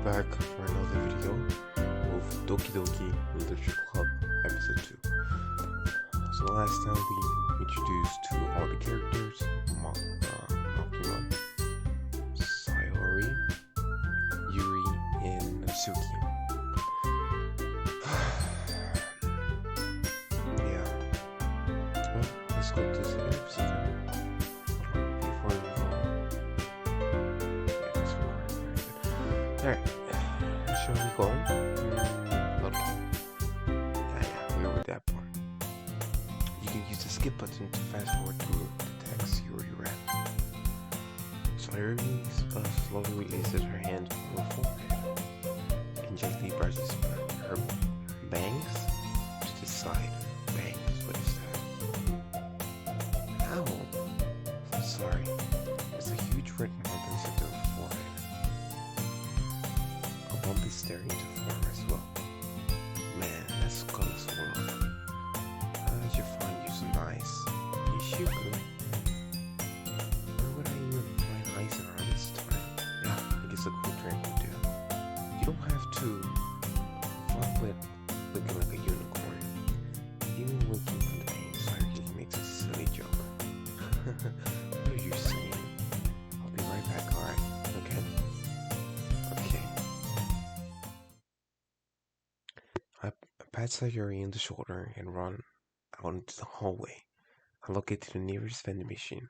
back for another video of Doki Doki Litured Club episode 2. So last time we introduced to all the characters, Makima, Sayori, Yuri, and Suki. Yeah. Well, let's go to the episode. Before we go. Yeah, let's go. Alright. Shall we go? Okay. Yeah, we're with that part. You can use the skip button to fast forward through the text you already read. Sayori slowly releases her hand from her forehead and gently brushes her bangs to the side. Bangs? What is that? Ow! I'm sorry. There's a huge red mark on the center of her forehead. A bump is staring to form as well. Man, that's colorless world. How did you find you so nice? Yishuku? Where would I even find ice around this time? Yeah, I guess a cool drink would do. You don't have to fuck with looking like a unicorn. Even looking from the inside makes a silly joke. What are you saying? I'll be right back, alright? Okay? Okay. I pat Sayori in the shoulder and run out into the hallway. I locate to the nearest vending machine.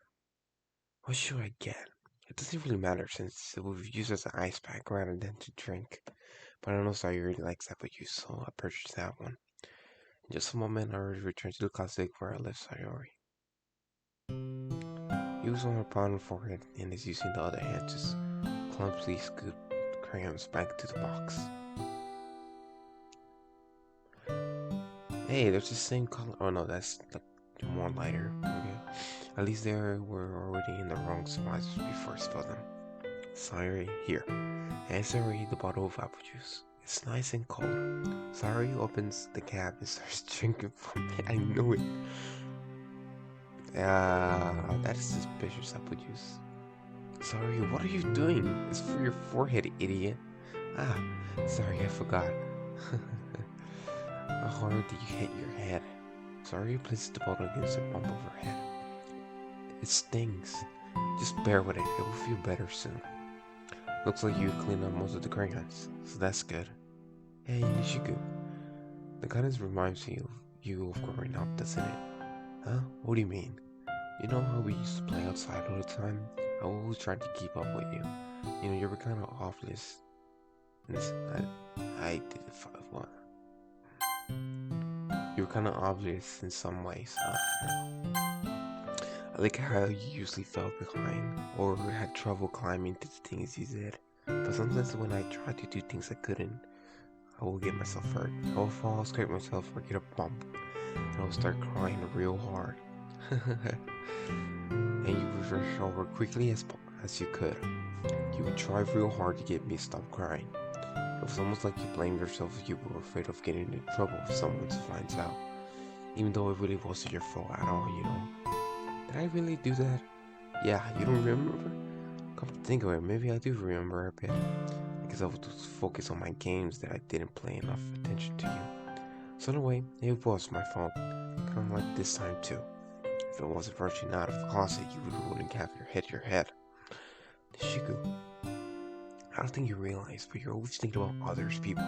What should I get? It doesn't really matter since it will be used as an ice pack rather than to drink. But I know Sayori likes apple juice, so I purchased that one. In just a moment, I return to the classic where I left Sayori. He was on her palm forehead and is using the other hand to clumsily scoop the crayons back to the box. Hey, there's the same color. Oh no, that's like more lighter. Okay. At least they were already in the wrong spots before I spilled them. Sayori, here. And Sayori, the bottle of apple juice. It's nice and cold. Sayori opens the cap and starts drinking from it. I knew it. That is suspicious apple juice. Sorry, what are you doing? It's for your forehead, idiot. Ah, sorry, I forgot. How hard did you hit your head? Sayori places the bottle against the bump of her head. It stings. Just bear with it. It will feel better soon. Looks like you cleaned up most of the crayons, so that's good. Hey, Nishiku. The kindness reminds me of you of growing up, doesn't it? Huh? What do you mean? You know how we used to play outside all the time? I always tried to keep up with you. You know, you were kind of obvious. I did what? You were kind of obvious in some ways. I like how you usually fell behind or had trouble climbing to the things you did. But sometimes when I tried to do things I couldn't, I will get myself hurt. I will fall, scrape myself, or get a bump. And I will start crying real hard. And you would rush over quickly as you could. You would try real hard to get me to stop crying. It was almost like you blamed yourself if you were afraid of getting into trouble if someone finds out. Even though it really wasn't your fault at all, you know. Did I really do that? Yeah, you don't remember? Come to think of it, maybe I do remember a bit. I guess I was focused on my games that I didn't pay enough attention to you. So in a way, it was my fault. Kind of like this time too. If I wasn't rushing out of the closet, you wouldn't have hit your head. Nishiku, I don't think you realize, but you're always thinking about others, people.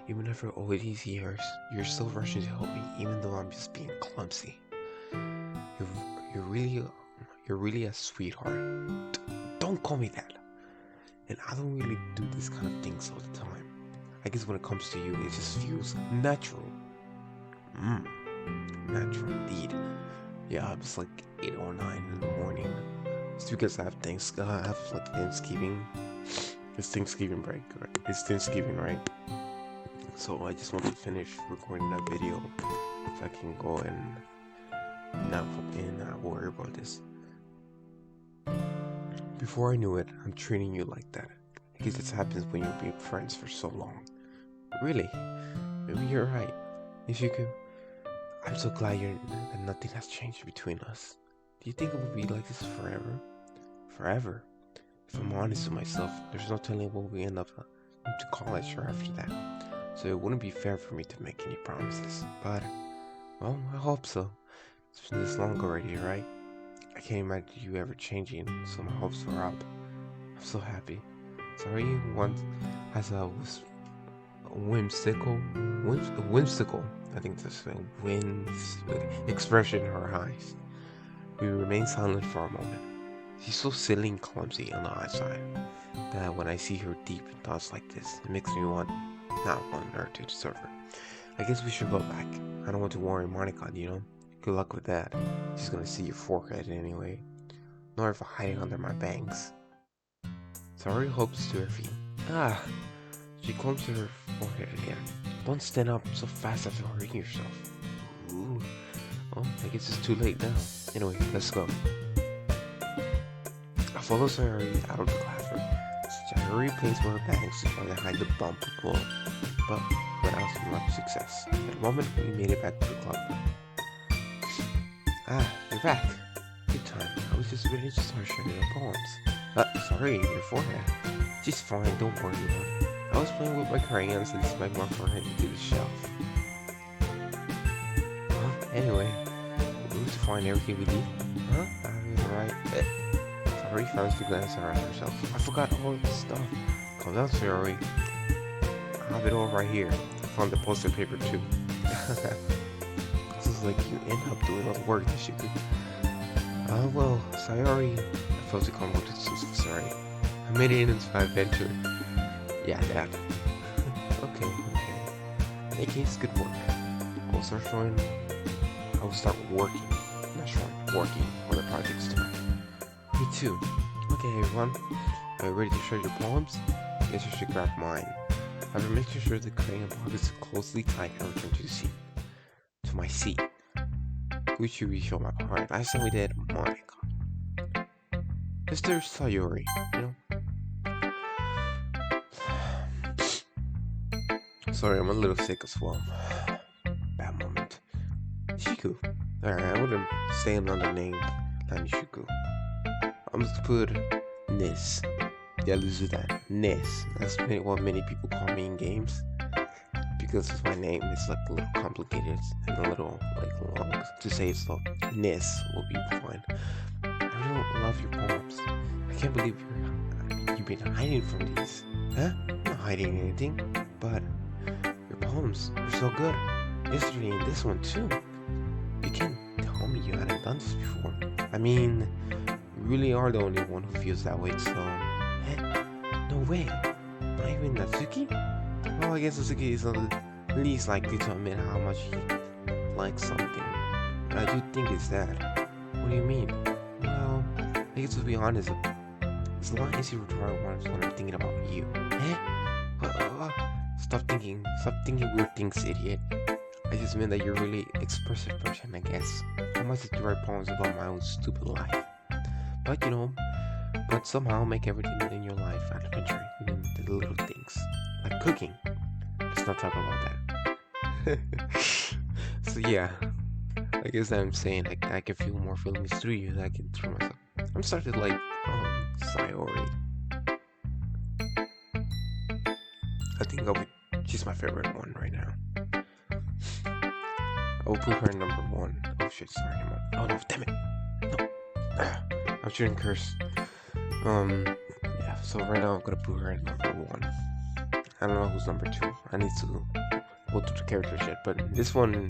Even after all these years, you're still rushing to help me, even though I'm just being clumsy. You're really a sweetheart. Don't call me that. And I don't really do this kind of things all the time. I guess when it comes to you, it just feels natural. Natural indeed. Yeah, it's like 8:09 in the morning. It's because I have Thanksgiving. It's Thanksgiving break, right? It's Thanksgiving, right? So I just want to finish recording that video so I can go and not worry about this. Before I knew it, I'm treating you like that. I guess this happens when you've been friends for so long. Really? Maybe you're right. Nishiku, I'm so glad that nothing has changed between us. Do you think it will be like this forever? Forever? If I'm honest with myself, there's no telling what we end up to college or after that, so it wouldn't be fair for me to make any promises. But, well, I hope so. It's been this long already, right? I can't imagine you ever changing, so my hopes are up. I'm so happy. Sorry, once has a whimsical, I think that's a expression in her eyes. We remain silent for a moment. She's so silly and clumsy on the outside that when I see her deep in thoughts like this, it makes me not want her to disturb her. I guess we should go back. I don't want to worry Monica, you know? Good luck with that. She's gonna see your forehead anyway. Nor if hiding under my bangs. Sorry hopes to her feet. She clumps to her forehead again. Don't stand up so fast after hurting yourself. Ooh. Well, I guess it's too late now. Anyway, let's go. I follow Sayori out of the classroom. Sayori plays with her bangs to try to hide the bump of blood, but without much success. At the moment, we made it back to the club. You're back. Good time. I was just ready to start sharing your poems. Sorry, your forehead. She's fine, don't worry about it. I was playing with my crayons and smacked my forehead into the shelf. Well, anyway, we need to find everything we need. Alright. Sorry, fails to glance around herself. I forgot all this stuff. Calm down, Sayori. I have it all right here. I found the poster paper too. This is like you end up doing all the work that you could. Well, Sayori. I felt to come to sorry. I made it into my adventure. Yeah, that. Okay. In any case, good work. I will start working. Not showing, working on the projects tonight. Me too. Okay, everyone. Are you ready to share your poems? I guess you should grab mine. However, make sure the crayon pockets is closely tight and return to my seat. Which you show my part. Last time we did Monica. Mr. Sayori, you know? Sorry, I'm a little sick as well. Bad moment. Nishiku. Alright, I wouldn't say another name than Nishiku. I'm just put Nis. Yeah, let's do that. Nis. That's what many people call me in games. Because my name is like a little complicated and a little like long to say it slow. Nis will be fine. I really love your poems. I can't believe you've been hiding from these. Huh? I'm not hiding anything, but your poems are so good. Yesterday and this one too. You can't tell me you hadn't done this before. I mean, you really are the only one who feels that way, so... No way. Not even Natsuki? Well, I guess Natsuki is the least likely to admit how much he likes something. But I do think it's that. What do you mean? Well, I guess to be honest, it's a lot easier to write words when I'm thinking about you. Stop thinking weird things, idiot. I just meant that you're a really expressive person, I guess. How much did you write poems about my own stupid life? But you know, somehow make everything in your life an adventure, even the little things. Like cooking. Let's not talk about that. So yeah, I guess I'm saying like I can feel more feelings through you than I can through myself. I'm started like Sayori. I think she's my favorite one right now. I will put her in number 1. Oh shit, sorry. Oh no, damn it. No. I shouldn't curse. Yeah, so right now I'm gonna put her in number 1. I don't know who's number 2. I need to go through the character shit, but this one,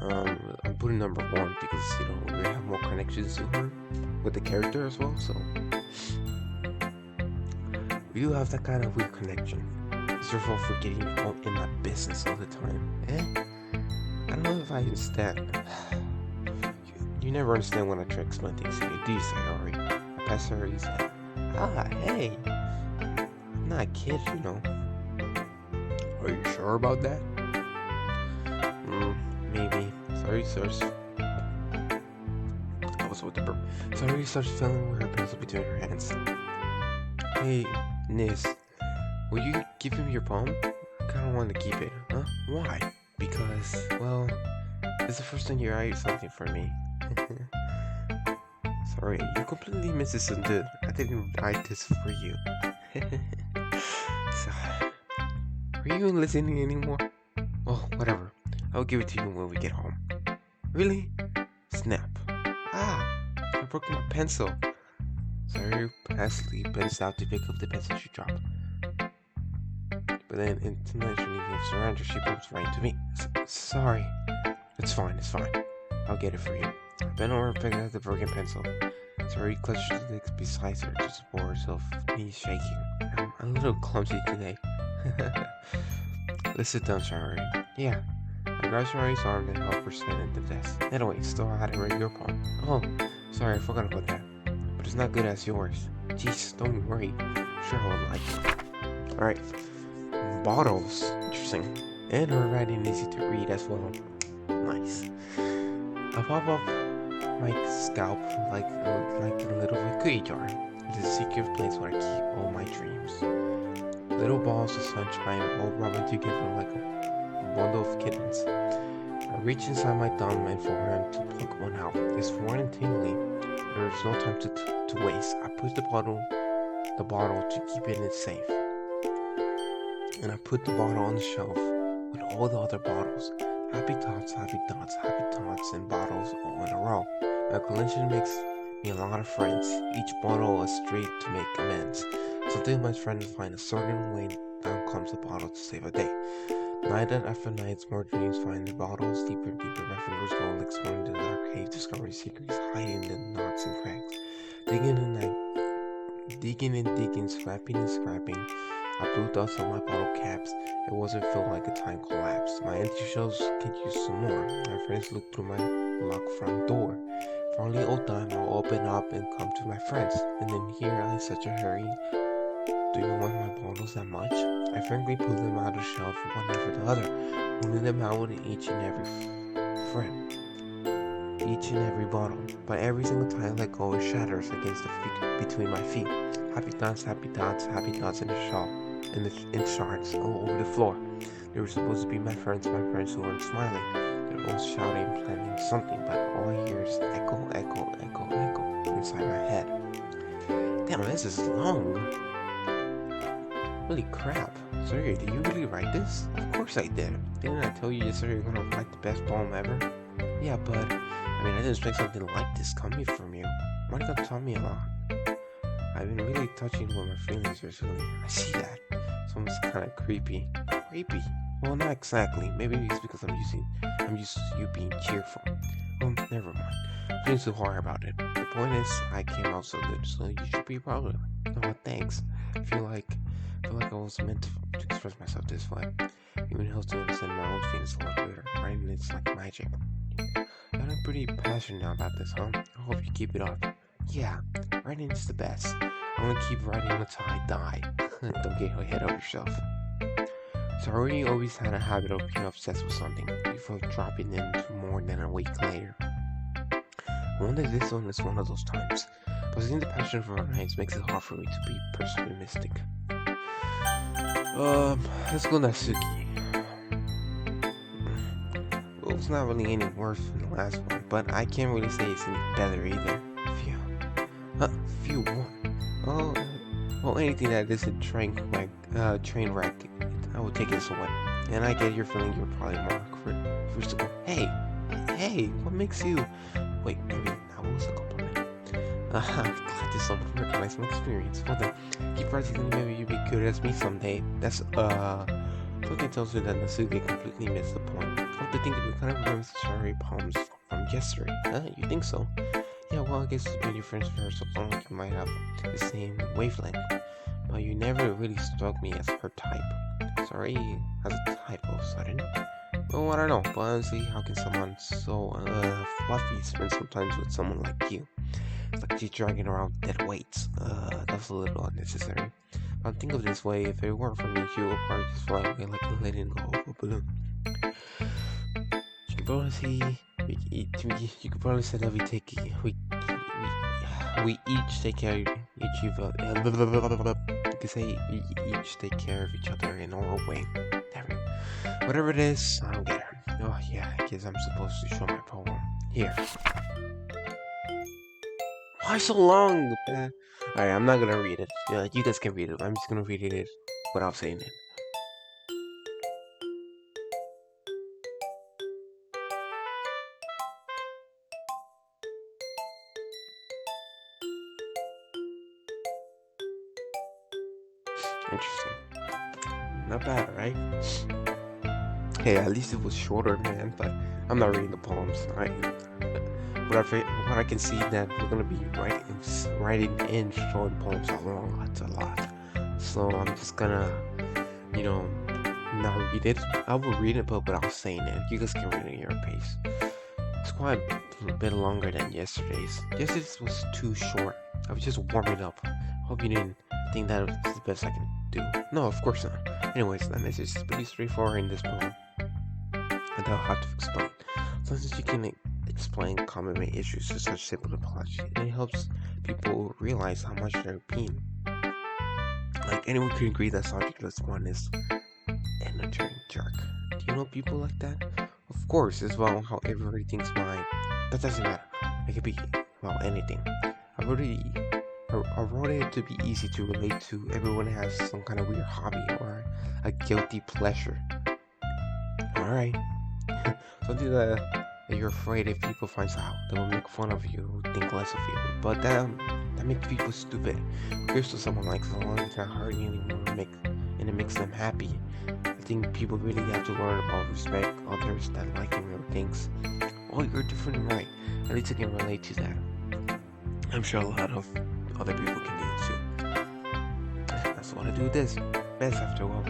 I'm putting number 1 because, you know, we have more connections to her with the character as well, so we do have that kind of weird connection. It's your fault for getting in my business all the time. I don't know if I understand. You never understand when I try to explain things to you, do you, Sayori? I pass her his head. Hey! I'm not a kid, you know. Are you sure about that? Maybe. Sorry, starts. I was with the burp. Sorry, starts feeling with her pencil between her hands. Hey, Nis. Will you give him your poem? I kinda want to keep it. Huh? Why? Because, well, it's the first time you write something for me. Sorry, you completely misunderstood. I didn't write this for you. God. Are you even listening anymore? Oh, whatever. I'll give it to you when we get home. Really? Snap. Ah, I broke my pencil. Sorry, Ashley bends out to pick up the pencil she dropped. But then, intentionally surrender, she bumps right into me. Sorry. It's fine. I'll get it for you. I bent over and picked up the broken pencil. Sorry clutched the legs beside her to support herself, knees shaking. I'm a little clumsy today. Let's sit down, Sorry. Yeah. I grabbed Sorry's arm and helped her stand at the desk. Anyway, still had to read your poem. Oh, sorry, I forgot about that. But it's not good as yours. Jeez, don't worry. Sure I would like it. Alright. Bottles. Interesting. And her writing easy to read as well. Nice. I pop up my scalp like a little cookie jar. It is a secret place where I keep all my dreams. Little balls of sunshine all rubbing together like a bundle of kittens. I reach inside my thumb and forehand to pluck one out. It's warm and tingly. There is no time to waste. I put the bottle to keep it safe. And I put the bottle on the shelf with all the other bottles. Happy thoughts, and bottles all in a row. My collection makes me a lot of friends, each bottle a street to make amends. Something my friends find a certain way, down comes the bottle to save a day. Night after night, more dreams find the bottles deeper and deeper. My fingers go exploring the dark cave, discovering secrets hiding in the knots and cracks. Digging and digging, scrapping and scrapping. I blew dust on my bottle caps. It wasn't felt like a time collapse. My empty shelves could use some more. My friends looked through my locked front door. Finally, old time, I'll open up and come to my friends. And then here I in such a hurry. Do you want my bottles that much? I frankly pulled them out of the shelf one after the other, pulling them out with each and every friend. Each and every bottle. But every single time I let go, it shatters against the feet between my feet. Happy thoughts in the shelf. In shards all over the floor. They were supposed to be my friends who weren't smiling. They were all shouting, planning something, but all I hear is echo inside my head. Damn, this is long. Holy crap. Sorry, did you really write this? Of course I did. Didn't I tell you yesterday you're gonna write the best poem ever? Yeah, but I didn't expect something like this coming from you. Why did you tell me a lot? I've been really touching with my feelings recently. I see that. It's almost kind of creepy. Creepy? Well, not exactly. Maybe it's because I'm used to you being cheerful. Well, never mind. I'm feeling so hard about it. The point is, I came out so good, so you should be proud of it. Oh, thanks. I feel like I was meant to express myself this way. Even helps to understand my own feelings a lot better. Writing it's like magic. I'm pretty passionate about this, huh? I hope you keep it up. Yeah, writing is the best. I'm gonna keep writing until I die. Don't get ahead of yourself. So I already always had a habit of being obsessed with something before dropping into more than a week later. I wonder if this one is one of those times. Possessing the passion for writing makes it hard for me to be pessimistic. Let's go Natsuki. Well, it's not really any worse than the last one, but I can't really say it's any better either. Phew, what? Well, anything that isn't train wreck, I will take it as a win. And I get your feeling you're probably more critical. Hey, what makes you... Wait, maybe that was a compliment. I'm glad this someone recognized my experience. Well then, keep writing, maybe you'll be good as me someday. That's, something tells me that Natsuki completely missed the point. Come to think of it, kind of remembers the story poems from yesterday. You think so? Yeah, well, I guess when your friends for her so long, you might have the same wavelength. But you never really struck me as her type. Sorry, as a type all of a sudden. Well, I don't know, but honestly, how can someone so fluffy spend some time with someone like you? It's like she's dragging around dead weights. That's a little unnecessary. But think of it this way, if it weren't for me, she would probably just fly away like a letting go of a balloon. You could probably see, you could probably say that we each take care of each other. You could say we each take care of each other in our way. Whatever it is, I don't get her. Oh yeah, I guess I'm supposed to show my poem. Here. Why so long? Alright, I'm not gonna read it. You guys can read it. I'm just gonna read it without saying it. Interesting. Not bad, right? Hey, at least it was shorter, man. But I'm not reading the poems. What I can see that we're gonna be writing in short poems a lot. So I'm just gonna, you know, not read it. I will read it, but without saying it. You guys can read it at your pace. It's quite a bit longer than yesterday's. Yesterday's was too short. I was just warming up. Hope you didn't think that was the best I can do. No, of course not. Anyways, the message is pretty straightforward in this poem. And I'll have to explain. Sometimes you can explain common issues to such simple apology. It helps people realize how much they're being. Like anyone could agree that subjectless one is an eternal jerk. Do you know people like that? Of course, as well how everybody thinks mine. That doesn't matter. It could be about anything. I wrote it to be easy to relate to. Everyone has some kind of weird hobby or a guilty pleasure. Alright. Something that you're afraid if people finds out, they will make fun of you, think less of you. But that makes people stupid. Here's to someone like someone that's not hurting anyone and it makes them happy. I think people really have to learn about respect others that like your things. Oh, you're different and right. At least I can relate to that. I'm sure a lot of other people can do it too. That's what I do this best after all.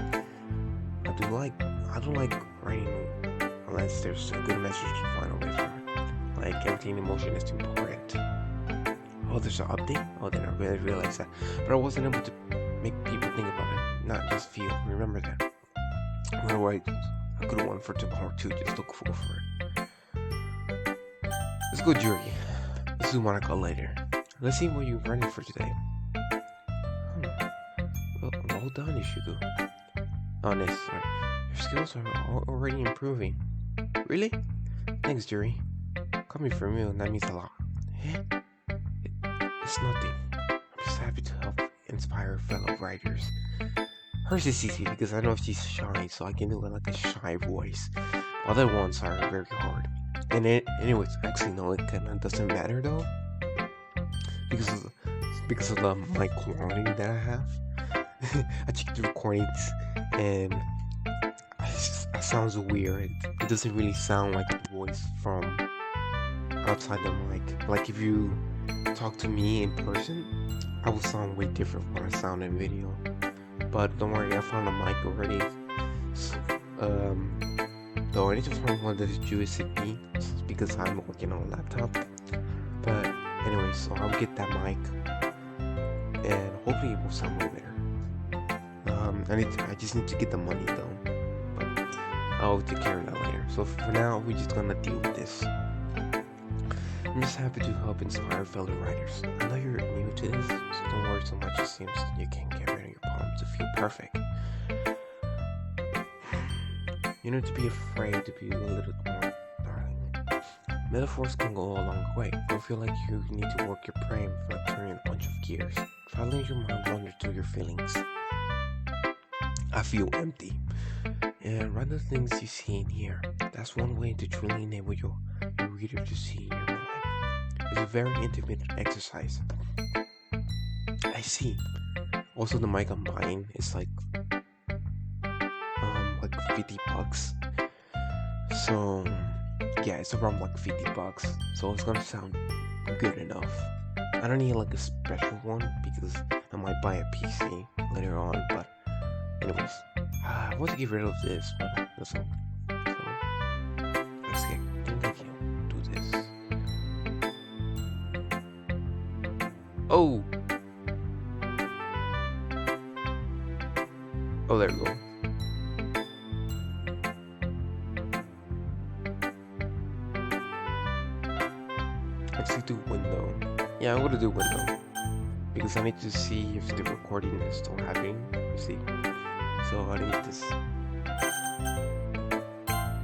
I don't like writing unless there's a good message to find away from it. Like everything in motion is important. Oh, there's an update? Oh, then I really realized that. But I wasn't able to make people think about it, not just feel. Remember that. I'm gonna write a good one for tomorrow too, just look forward for it. Let's go, jury. Let's do Monica later. Let's see what you're running for today. Well done, Ishigu. Honest, your skills are already improving. Really? Thanks, Jury. Coming from you, that means a lot. It's nothing. I'm just happy to help inspire fellow writers. Hers is easy because I know she's shy, so I can do it like a shy voice. Other ones are very hard. And anyways, actually no, it kinda doesn't matter though. Because of the mic quality that I have. I checked the recordings and it sounds weird. It doesn't really sound like a voice from outside the mic. Like if you talk to me in person, I will sound way different from what I sound in video. But don't worry, I found a mic already. So, though I need to find one that is USB because I'm working on a laptop. But anyway, so I'll get that mic and hopefully it will sound way better. I just need to get the money though, but I'll take care of that later. So for now, we're just gonna deal with this. I'm just happy to help inspire fellow writers. I know you're new to this, so don't worry so much. It seems you can't get rid of your poem to feel perfect. You need to be afraid to be a little more, darling. Metaphors can go a long way. Don't feel like you need to work your brain for turning a bunch of gears. Try to let your mind wander to your feelings. I feel empty. And write the things you see in here. That's one way to truly enable your reader to see your mind. It's a very intimate exercise. I see. Also, the mic I'm buying is like $50. So yeah, it's around like $50. So it's gonna sound good enough. I don't need like a special one because I might buy a PC later on, but anyways, I want to get rid of this, but that's all. So I can do this. Oh, there we go. Let's do window. Yeah, I'm gonna do window because I need to see if the recording is still happening. You see. So I need this.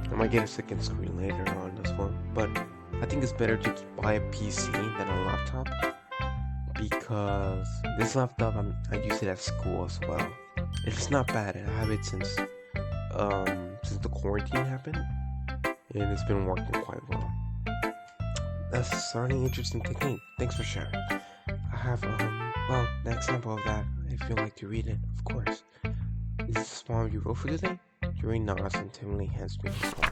I might get a second screen later on this one, but I think it's better to buy a PC than a laptop because this laptop I use it at school as well. It's not bad. I have it since the quarantine happened, and it's been working quite well. That's a certainly interesting technique. Thanks for sharing. I have well, an example of that. If you'd like to read it, of course. Is this the poem you wrote for today? Yuri nods and timidly hands me the poem.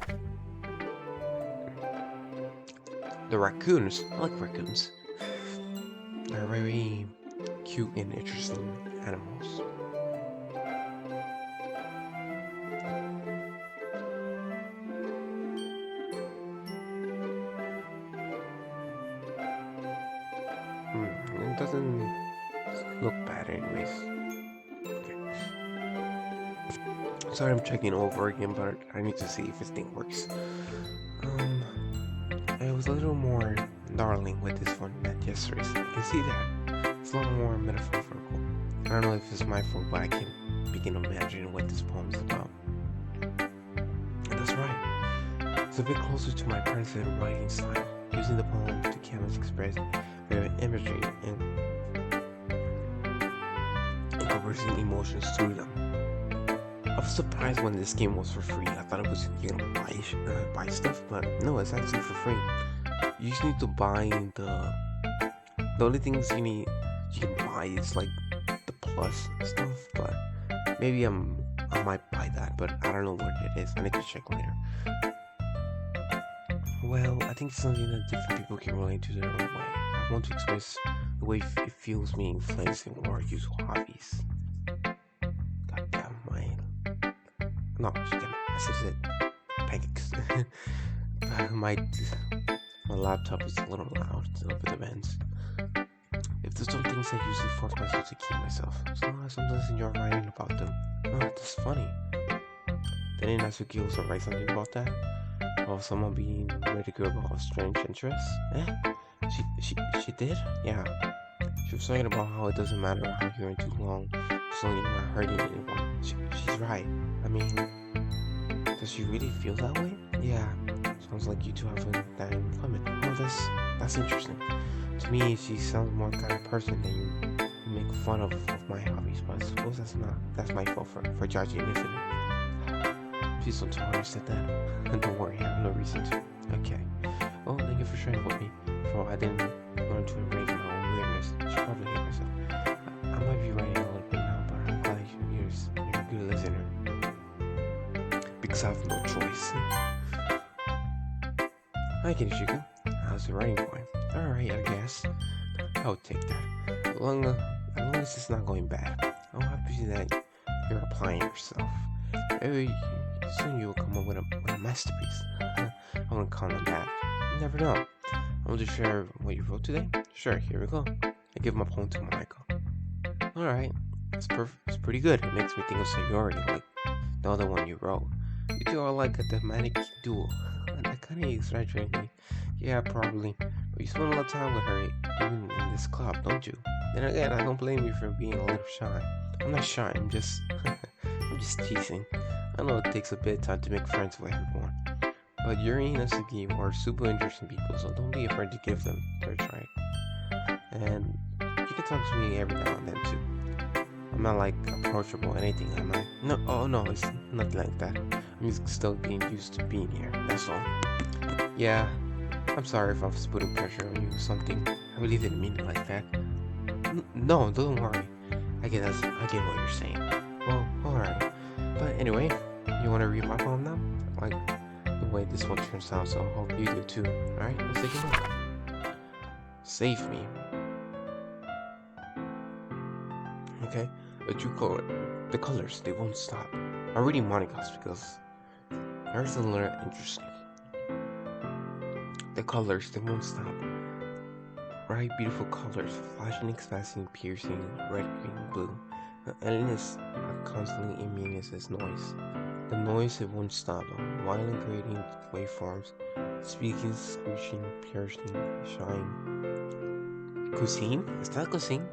The raccoons. I like raccoons. They're very cute and interesting animals. It doesn't look bad anyways. Okay. Sorry I'm checking over again, but I need to see if this thing works. I was a little more darling with this one than yesterday's. You can see that. It's a little more metaphorical. I don't know if it's my fault, but I can't begin to imagine what this poem is about. And that's right. It's a bit closer to my present writing style, using the poem to canvas express their imagery and conversing emotions through them. I was surprised when this game was for free. I thought it was buy stuff, but no, it's actually for free. You just need to buy the only things you can buy is like the plus stuff, but maybe I might buy that, but I don't know what it is. I need to check later. Well, I think it's something that different people can relate to their own way. I want to express the way it feels me influencing or use hobbies. God damn, no, I said pancakes. my laptop is a little loud over the vents. If there's some things I usually force myself to keep myself, so I sometimes enjoy writing about them. Oh, that's funny. Didn't Natsuki also write something about that? About someone being ridiculed about strange interests? She did? Yeah. She was talking about how it doesn't matter how you're in too long, as long as you're not hurting anyone. She's right. I mean, does she really feel that way? Yeah. Sounds like you two have that in common. Oh, that's interesting. To me, she sounds more kind of person than you make fun of my hobbies, but I suppose that's my fault for judging, isn't it? Please don't tell her I said that. Don't worry, I have no reason to. Okay. Oh, thank you for sharing with me. For I didn't learn to embrace my own weirdness. She probably hate herself. I might be writing a little bit now, but I'm glad you're a good listener. Because I have no choice. Hi, Kinishiko. How's the writing going? Alright, I guess. I'll take that. As long as it's not going bad. I'm happy that you're applying yourself. Maybe soon you'll come up with a masterpiece. I won't count on that. You never know. I want to share what you wrote today? Sure, here we go. I give my poem to Michael. Alright, it's pretty good. It makes me think of Sayori, like the other one you wrote. You two are like a thematic duo. That kind of exaggerating. Yeah, probably. But you spend a lot of time with her, even in this club, don't you? Then again, I don't blame you for being a little shy. I'm not shy. I'm just teasing. I know it takes a bit of time to make friends with everyone. But Yuri and Natsuki are super interesting people, so don't be afraid to give them their try. And you can talk to me every now and then too. I'm not like approachable or anything, am I? No, oh no, it's nothing like that. I'm just still getting used to being here, that's all. Yeah, I'm sorry if I was putting pressure on you or something. I really didn't mean it like that. No, don't worry. I get what you're saying. Well, alright. But anyway, you want to read my poem now? Like the way this one turns out, so I hope you do too. Alright, let's take a look. Save me. Okay, a true color. The colors, they won't stop. I'm reading Monica's because there's a little interesting. The colors, they won't stop. Bright, beautiful colors, flashing, expansive, piercing, red, green, blue. The endless, constantly immunises noise. The noise, it won't stop. Violent, grating waveforms, speaking, screeching, piercing, shine. Cuisine? Is that cuisine?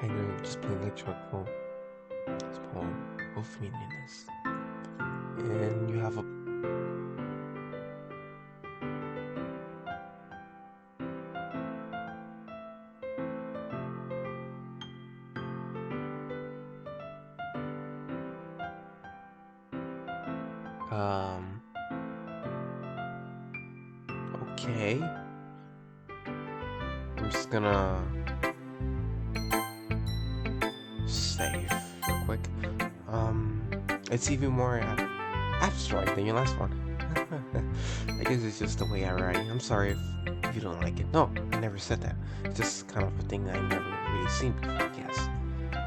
I know, just playing a charcoal. This poem of meaningless. And you have a Um, okay. I'm just gonna save real quick. It's even more abstract than your last one. I guess it's just the way I write. I'm sorry if you don't like it. No, I never said that. It's just kind of a thing that I never really seen before, I guess.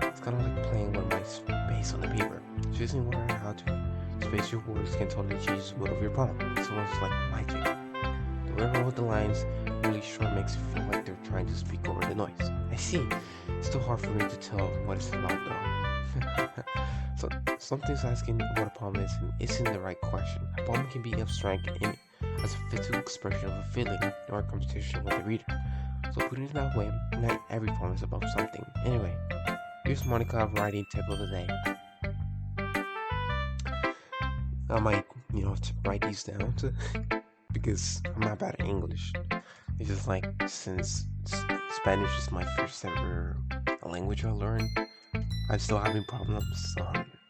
It's kind of like playing with my space on the paper. Choosing where and how to space your words can totally change the mood of your poem. It's almost like magic. The way I wrote the lines really short makes it feel like they're trying to speak over the noise. I see. It's too hard for me to tell what it's about though. So sometimes asking what a poem is isn't the right question. A poem can be abstract in as a physical expression of a feeling or a conversation with the reader. So putting it that way, not every poem is about something. Anyway, here's Monica writing tip of the day. I might, to write these down because I'm not bad at English. It's just like since Spanish is my first ever language I learned, I'm still having problems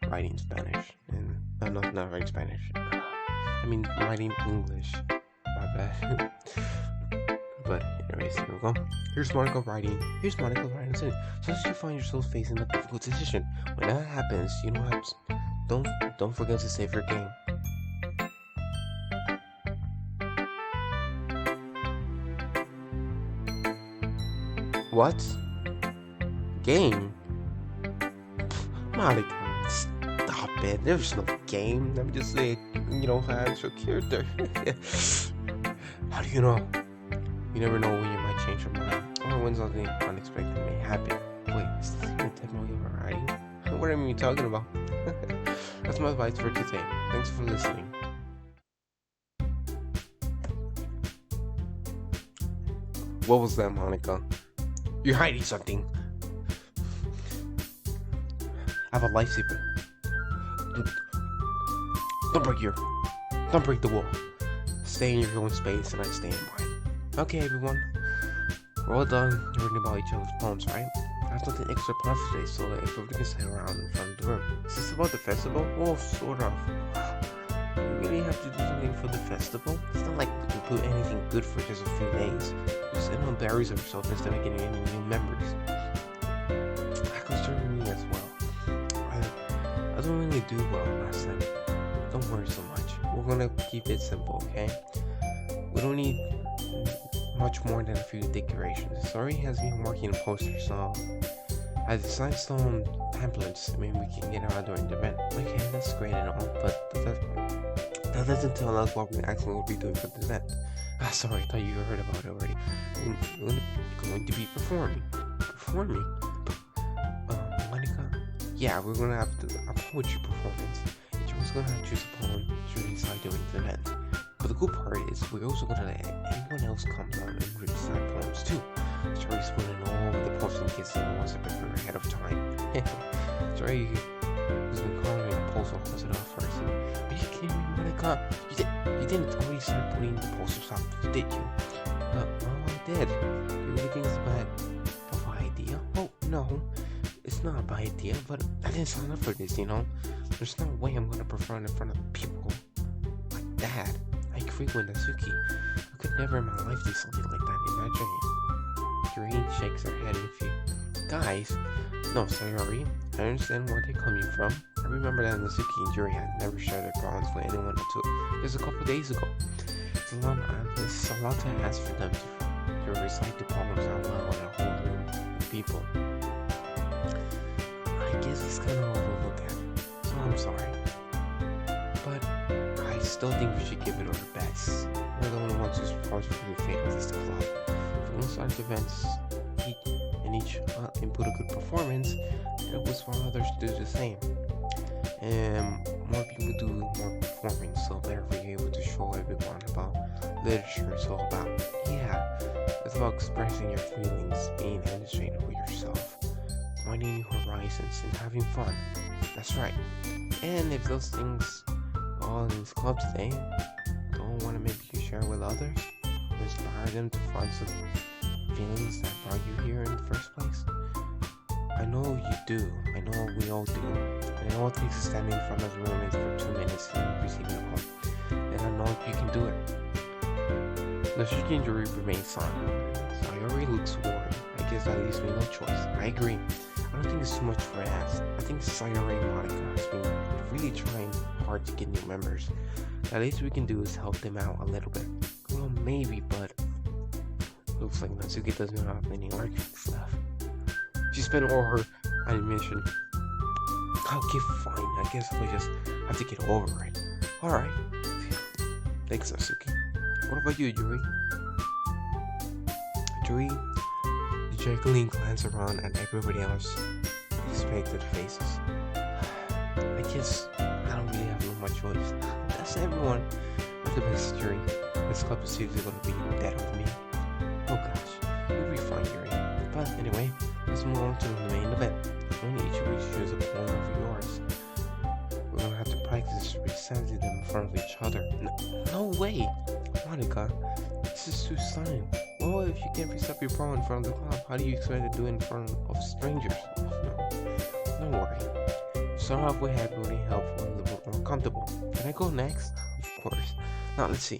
writing Spanish and not writing Spanish. I mean writing English. My bad. But anyways, here we go. Here's Monica writing. So as you find yourself facing a difficult decision, when that happens, you know what? Don't forget to save your game. What? Game? Monica, stop it. There's no game. I'm just saying, hands your character. How do you know? You never know when you might change your mind or when something unexpected may happen. Wait, is this even technically writing? What am I talking about? That's my advice for today. Thanks for listening. What was that, Monica? You're hiding something. I have a lifesaver. Don't break the wall. Stay in your own space and I stay in mine. Okay, everyone. We're all done reading about each other's poems, right? I have something extra planned for today, so if everybody can sit around in front of the room. Is this about the festival? Well, sort of. We really have to do something for the festival? It's not like we can put anything good for just a few days. Just embarrass ourselves instead of getting any new members. That goes to me as well. I don't really do well last time. Don't worry so much. We're gonna keep it simple, okay? We don't need much more than a few decorations. Sorry has been working on posters, so I designed some pamphlets. Maybe we can get out during the event. Okay, that's great and all, but that doesn't tell us what we actually will be doing for the event. Sorry, I thought you heard about it already. We're going to be performing. Monica? Yeah, we're gonna have a poetry performance. Each of us gonna have to choose a poem to recite during the event. But the cool part is we're also gonna let anyone else come down and recite poems too. Sorry's putting all the poems in case someone wants to prepare ahead of time. Sorry who's been calling me the post office it off first. Are you kidding me, Monica? You didn't already start putting the posters up, did you? Well, I did. You really think it's a bad idea? Oh, no. It's not a bad idea, but I didn't sign up for this, There's no way I'm gonna perform in front of people like that. I frequent Natsuki. I could never in my life do something like that. Imagine it. Green shakes her head in fear. Guys, no, sorry. I understand where they're coming from. I remember that Natsuki and Yuri had never shared their problems with anyone until just a couple days ago. It's a lot to ask for them to recite the problems out loud in a whole room of people. I guess it's kind of overlooked at, so I'm sorry. But I still think we should give it our best. We're the only ones who's responsible for the fate of this club. If we don't start events each input a good performance, it was for others to do the same. And more people do more performing, so better we're able to show everyone about literature. It's all about, it's about expressing your feelings, being illustrated with yourself, finding new horizons, and having fun. That's right. And if those things all in this club today don't want to maybe you share with others, or inspire them to find some feelings that brought you here in the first place. I know you do. I know we all do. And all it takes is standing in front of the roommates for 2 minutes and receiving a call. And I know you can do it. The shooting jury remains silent. Sayori looks worried. I guess that leaves me no choice. I agree. I don't think it's too much for us. I think Sayori and Monica has been really trying hard to get new members. The least we can do is help them out a little bit. Well, maybe, but looks like Natsuki doesn't have any arguments left. She spent all her animation. Okay, fine. I guess we just have to get over it. Alright. Thanks, Natsuki. What about you, Yuri? Yuri, the Jacqueline glanced around at everybody else's expected faces. I guess I don't really have no much choice. That's everyone. All the best, Yuri. This club is seriously gonna be dead with me. Oh gosh, you'll be fine, Yuri. But anyway, let's move on to the main event. Only each of you choose a poem over yours. We're gonna have to practice reciting them in front of each other. No way! Monica, this is too stunning. Well, if you can't recite your poem in front of the club, how do you expect to do it in front of strangers? Oh, no. Don't worry. Start off with everybody helpful and a little more comfortable. Can I go next? Of course. Now let's see.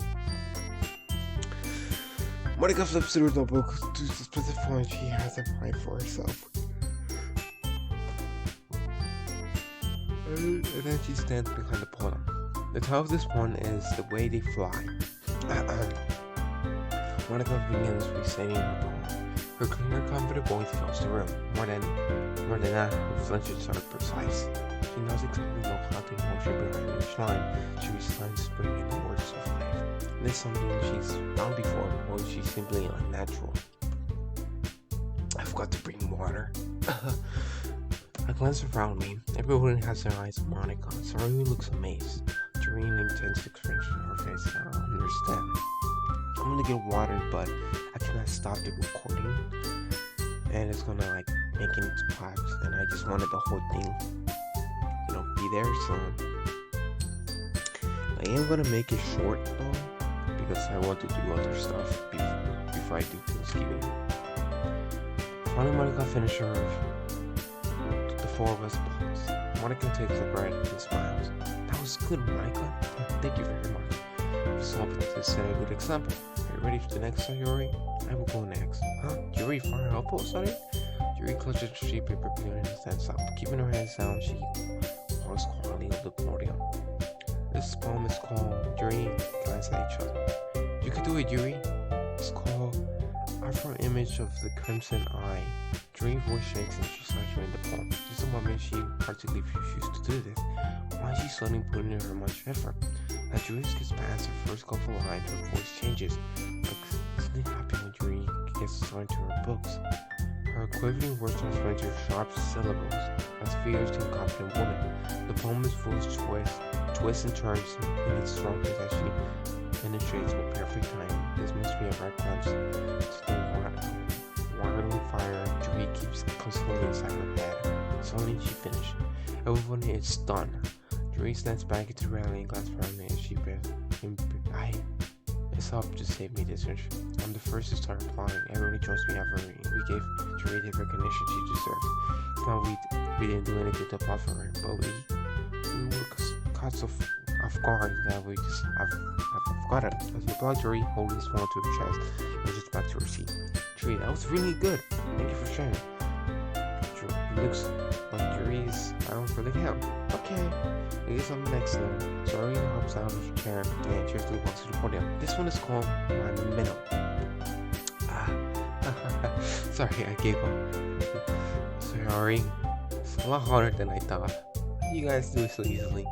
Monica flips through the book to the specific point she has applied for herself. And then she stands behind the poem. The title of this one is The Way They Fly. Monica begins reciting her poem. Her clear, confident voice fills the room. More than that, her flinches are precise. She knows exactly how the emotion behind each line. She recites bringing the words of life. This is something she's done before, or she's simply unnatural. I've got to bring water. I glance around me. Everyone has their eyes on Monica. Sayori looks amazed. During an intense expression on her face, I don't understand. I'm gonna get water, but I cannot stop the recording. And it's gonna like make it into parts. And I just wanted the whole thing, be there. So I am gonna make it short though, because I want to do other stuff before I do Thanksgiving. Finally, Monica finished hers. The four of us pause. Monica takes a breath and smiles. That was good, Monica. Thank you very much. Just hoping to set a good example. Are you ready for the next, Sayori? I will go next. Huh? Yuri, fire helpful, sorry? Yuri clutches the sheet paper behind and stands up. Keeping her hands down, she walks quietly on the podium. This poem is called Yuri Glance at Each Other. You can do it, Yuri. It's called Afro Image of the Crimson Eye. Yuri's voice shakes and she starts reading the poem. This is a moment she particularly refused to do this. Why is she suddenly putting in her much effort? As Yuri gets past her first couple lines, her voice changes. Like something happens when Yuri gets assigned to her books. Her quivering words transfer into sharp syllables, as fierce and confident woman. The poem is full of twists and turns in its structures as she penetrates with perfect timing. This must be a right punch to the wildly fire Yuri keeps constantly inside her head. Suddenly she finished. Everyone is stunned. Yuri stands back into rallying glass around as she breathes. It's up to save me this issue. I'm the first to start applying. Everybody trusts me after we gave Yuri the recognition she deserved. It's not we didn't do anything to apply for her, but we were caught so off guard that we just I've got it. As you applaud Yuri, holding his phone to her chest, and just back to her seat. Yuri, that was really good. Thank you for sharing. It looks like Yuri's out for the count. Okay, I guess I'm next then. Sayori hops out of her chair and cheerfully walks to the podium. This one is called My Minnow. Sorry, I gave up. Sayori, it's a lot harder than I thought. You guys do it so easily.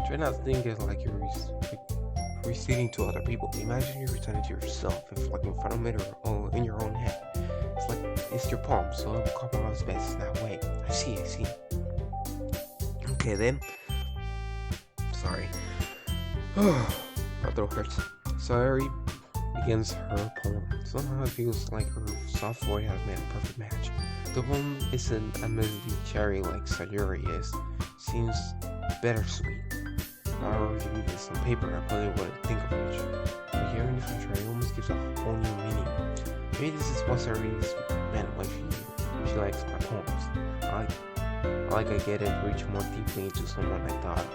Try not to think it like you're reciting to other people. Imagine you're reciting to yourself, if like in front of a mirror or in your own head. It's like it's your palm, so it will come out as best that way. I see. Okay then. Sorry. My throat hurts. Sayori begins her poem. Somehow it feels like her soft voice has made a perfect match. The poem isn't admittedly cherry like Sayori is. Seems bittersweet. If I were to read this on paper, I probably wouldn't think of much. But hearing it from Cherry almost gives a whole new meaning. Maybe this is what Sayori's meant when she likes my poems. I like I get it, reach more deeply into someone I thought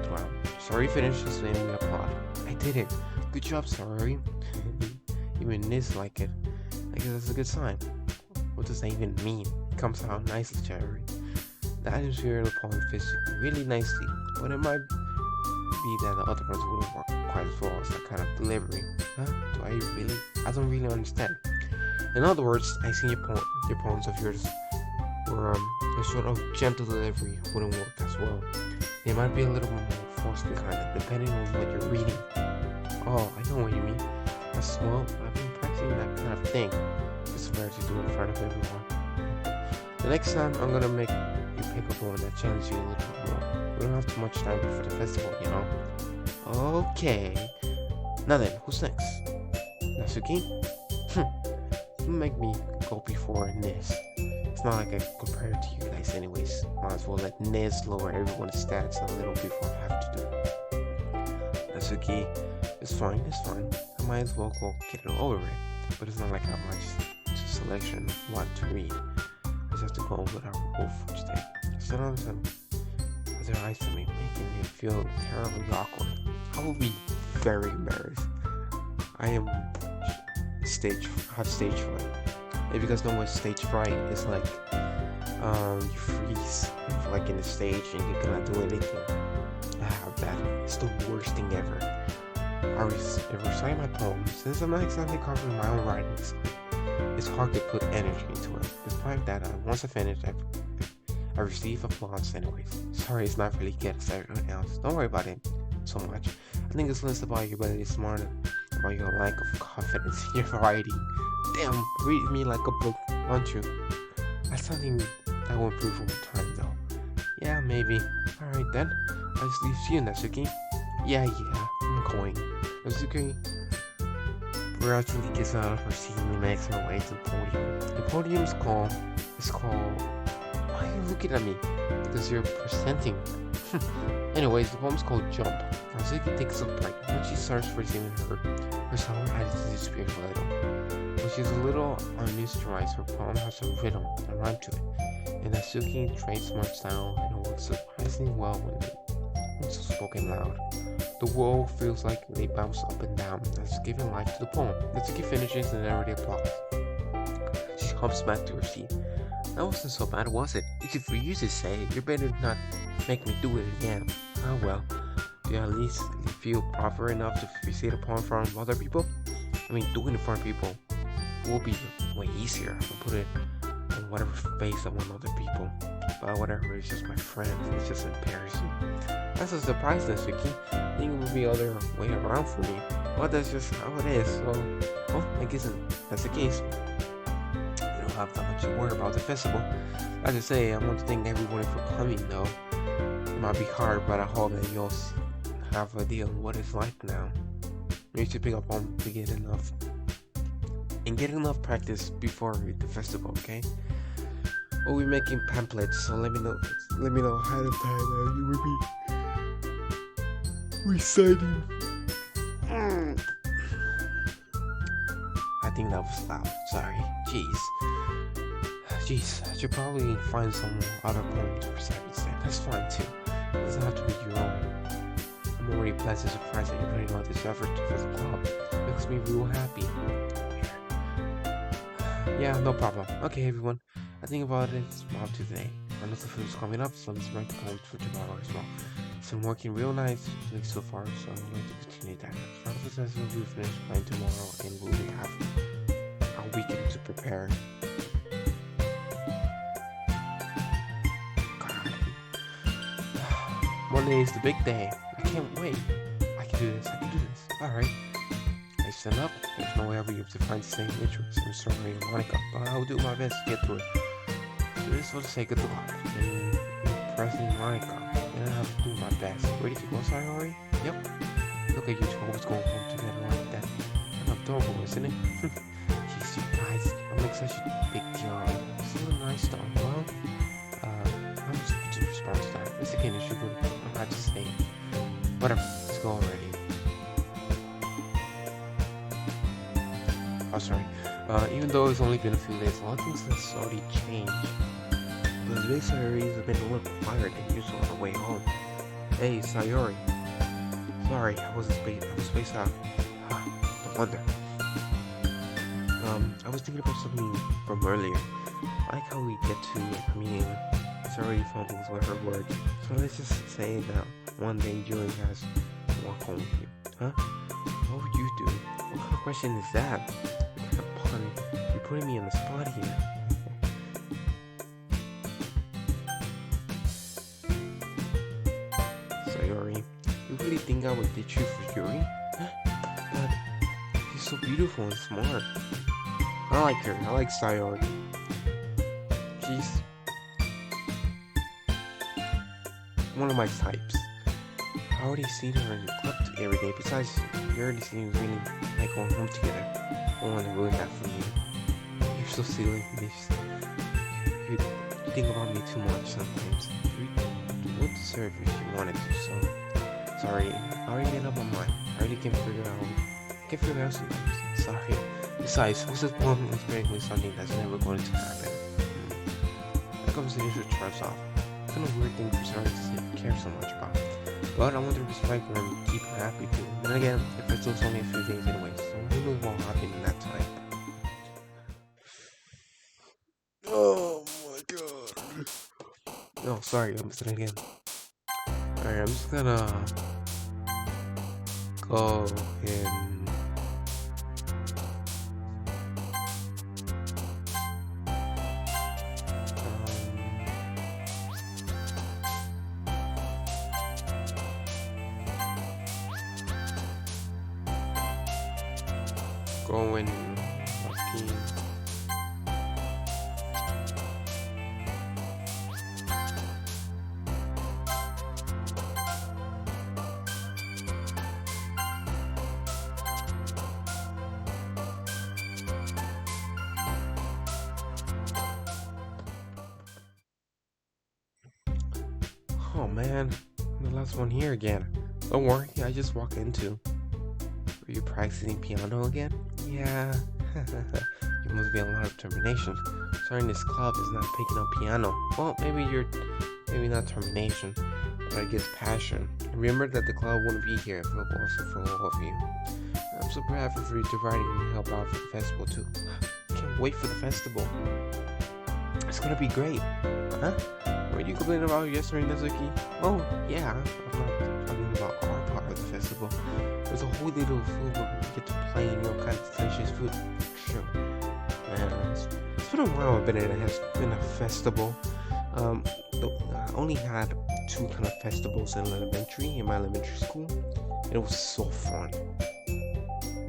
throughout. Sorry finishes and we applaud. I did it. Good job, Sorry. Even Nis like it. I guess that's a good sign. What does that even mean? It comes out nicely, Cherry. The atmosphere of the poem fits really nicely, but it might be that the other ones wouldn't work quite as well as that kind of delivery. Huh? Do I really? I don't really understand. In other words, I see your poems of yours where a sort of gentle delivery wouldn't work as well. They might be a little more forced behind it, depending on what you're reading. Oh, I know what you mean. As well, I've been practicing that kind of thing. It's rare to do in front of everyone. The next time, I'm gonna make you pick up one that challenges you a little bit more. We don't have too much time before the festival, you know? Okay. Now then, who's next? Natsuki? You make me go before Nis. It's not like I compare it to you guys anyways. Might as well let Nis lower everyone's stats a little before I have to do it. Natsuki, it's fine. I might as well go get it over it. But it's not like I have much selection of what to read. I just have to go with our goal for today. So none of them have their eyes to me, making me feel terribly awkward. I will be very embarrassed. I have stage fright. If you guys know what stage fright is like, you freeze like in the stage and you cannot do anything. I have that. It's the worst thing ever. I recite my poems. Since I'm not exactly covering my own writings, it's hard to put energy into it. Despite that, once I finish, I receive applause anyways. Sorry, it's not really good as everyone else. Don't worry about it so much. I think it's less about your ability to smart about your lack of confidence in your writing. Damn, read me like a book, won't you? That's something that will improve over time though. Yeah, maybe. Alright then. I just leave you, Natsuki. Yeah, I'm going. Natsuki gradually gets out of her seat and makes her way to the podium. The podium is called... Why are you looking at me? Because you're presenting. Anyways, the poem's called Jump. Natsuki takes a break. When she starts receiving her song attitude disappears a little. When she's a little unused to write, her poem has a rhythm, a rhyme to it. And Natsuki trademarks down and it works surprisingly well when it's spoken loud. The world feels like they bounce up and down as giving life to the poem. Natsuki finishes and everybody applauds. She hops back to her seat. That wasn't so bad, was it? Easy for you to say. You better not make me do it again. Oh well. Do you at least feel proper enough to recite a poem in front of other people? I mean, doing it in front of people will be way easier. I'll put it on whatever face I want other people. But whatever, it's just my friend. It's just embarrassing. That's a surprise, Natsuki. I think it would be the other way around for me. But that's just how it is. So, I guess that's the case. You don't have that much to worry about the festival. As I say, I want to thank everyone for coming though. It might be hard, but I hope that you'll have a idea on what it's like now. You should pick up on to get enough. And get enough practice before the festival, okay? We'll be making pamphlets, so let me know ahead of time that you will be reciting. I think that was loud. Sorry. Jeez. I should probably find some other poem to recite instead. That's fine too. It doesn't have to be your own. I'm already pleasantly surprised that you're putting all this effort for the club. It makes me real happy. Yeah, no problem. Okay, everyone. I think about it tomorrow today. I know the film's coming up, so let's write the poems for tomorrow as well. It's been working real nice so far, so I'm going to continue that. Part of the session will be finished by tomorrow, and we'll have a weekend to prepare. God. Monday is the big day. I can't wait. I can do this. Alright. I stand up. There's no way I'll be able to find the same interest in Sorry and Monica, but I'll do my best to get through it. Do this for the sake of the luck. And President Monica. And I have to do my best. Ready to go, Sayori? Yep. Look at you two always going home together like that. Kind of adorable, isn't it? Jeez, you guys. I'll make such a big deal out of it. It's a nice though. Well, I'm stupid to respond to that. It's okay, it's good. I'm glad to stay. Whatever. Let's go already. Oh, sorry. Even though it's only been a few days, a lot of things have already changed. Those big Sayoris have been a little quieter than usual on the way home. Hey, Sayori. Sorry, I was spaced out. No wonder. I was thinking about something from earlier. I like how we get to, Sayori fumbles with her words. So let's just say that one day Yuri has to walk home with you. Huh? What would you do? What kind of question is that? What kind of pun? You're putting me on the spot here. Sayori, you really think I would ditch you for Yuri? But she's so beautiful and smart. I like her. I like Sayori. She's one of my types. I already seen her in the club every day. Besides, you already seen really like going home together. I want to ruin that for you. You're so silly. You think about me too much sometimes. You would deserve if you wanted to. So sorry. I already made up my mind. I already can't figure out sometimes. Sorry. Besides, what's the point of experiencing something that's never going to happen? That conversation starts off. It's kind of weird thing for Sarah to care so much about. But I want to respect her and keep her happy too. And again, if it's only a few days anyway, so who knows what will happen in that time. Oh my god. No, sorry, I'm missing again. Alright, I'm just gonna go and going walking. Oh man, I'm the last one here again. Don't worry, I just walked into. Are you practicing piano again? Yeah. You must be a lot of determination. Starting this club is not picking up piano. Well, maybe not termination, but I guess passion. Remember that the club wouldn't be here if it wasn't for all of you. I'm super happy for you to write and help out for the festival too. Can't wait for the festival. It's gonna be great. Huh? What you complaining about yesterday, Nezuki? Oh, yeah. I'm not talking about our part of the festival. There's a whole little food where we get to play, kind of delicious food. Sure. Man, it's been a while I've been in it. Has been a festival. I only had 2 kind of festivals in my elementary school. And it was so fun.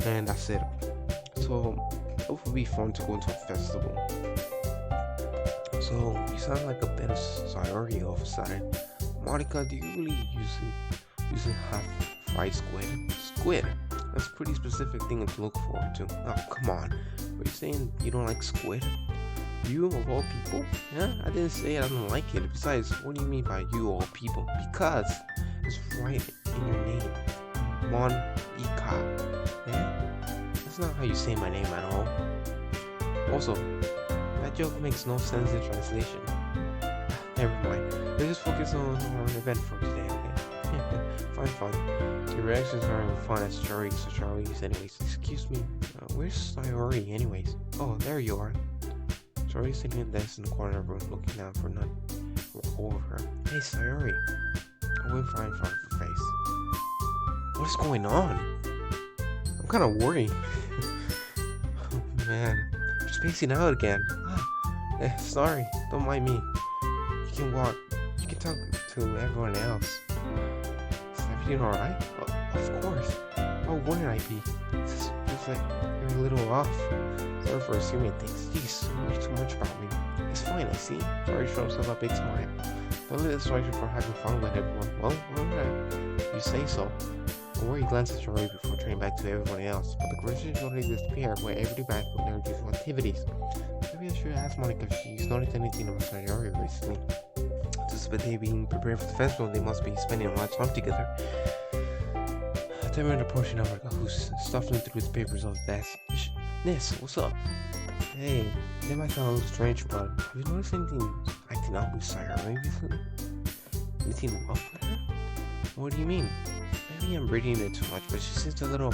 And that's it. So, it would be fun to go to a festival. So, you sound like a bit of Sayori all of a sudden. Monica, do you really usually have fried squid? Squid? That's a pretty specific thing to look forward to. Oh, come on. Are you saying you don't like squid? You of all people? Yeah, I didn't say I don't like it. Besides, what do you mean by you all people? Because it's right in your name. Monica. Yeah? That's not how you say my name at all. Also, that joke makes no sense in translation. Never mind. Let's just focus on our event for today, okay? Fine. Your reactions are fun as Charlie's anyways. Excuse me, where's Sayori anyways? Oh, there you are. Charlie's sitting in the desk in the corner of the room looking down for none. Walk over her. Hey, Sayori. I went right in front of her face. What is going on? I'm kind of worried. Oh man, you're spacing out again. Sorry, don't mind me. You can walk. You can talk to everyone else. Is everything alright? Of course. How wouldn't I be? It's just like you're a little off. Sorry for assuming things. Jeez, you know too much about me. It's fine, I see. Sorry for himself a big smile. Don't let this for having fun with everyone. Well, alright. You say so. Don't worry, glance at Jory before turning back to everyone else. But the question is already disappeared where everybody back with their usual activities. Maybe I should ask Monica if she's noticed anything about Sayori recently. Just with they being prepared for the festival, they must be spending a lot of time together. I terminated a portion of her who's stuffing through his papers on his desk. Nis, what's up? Hey, that might sound a little strange, but have you noticed anything acting anything up with Sayori recently? Anything up with her? What do you mean? Maybe I'm reading it too much, but she seems a little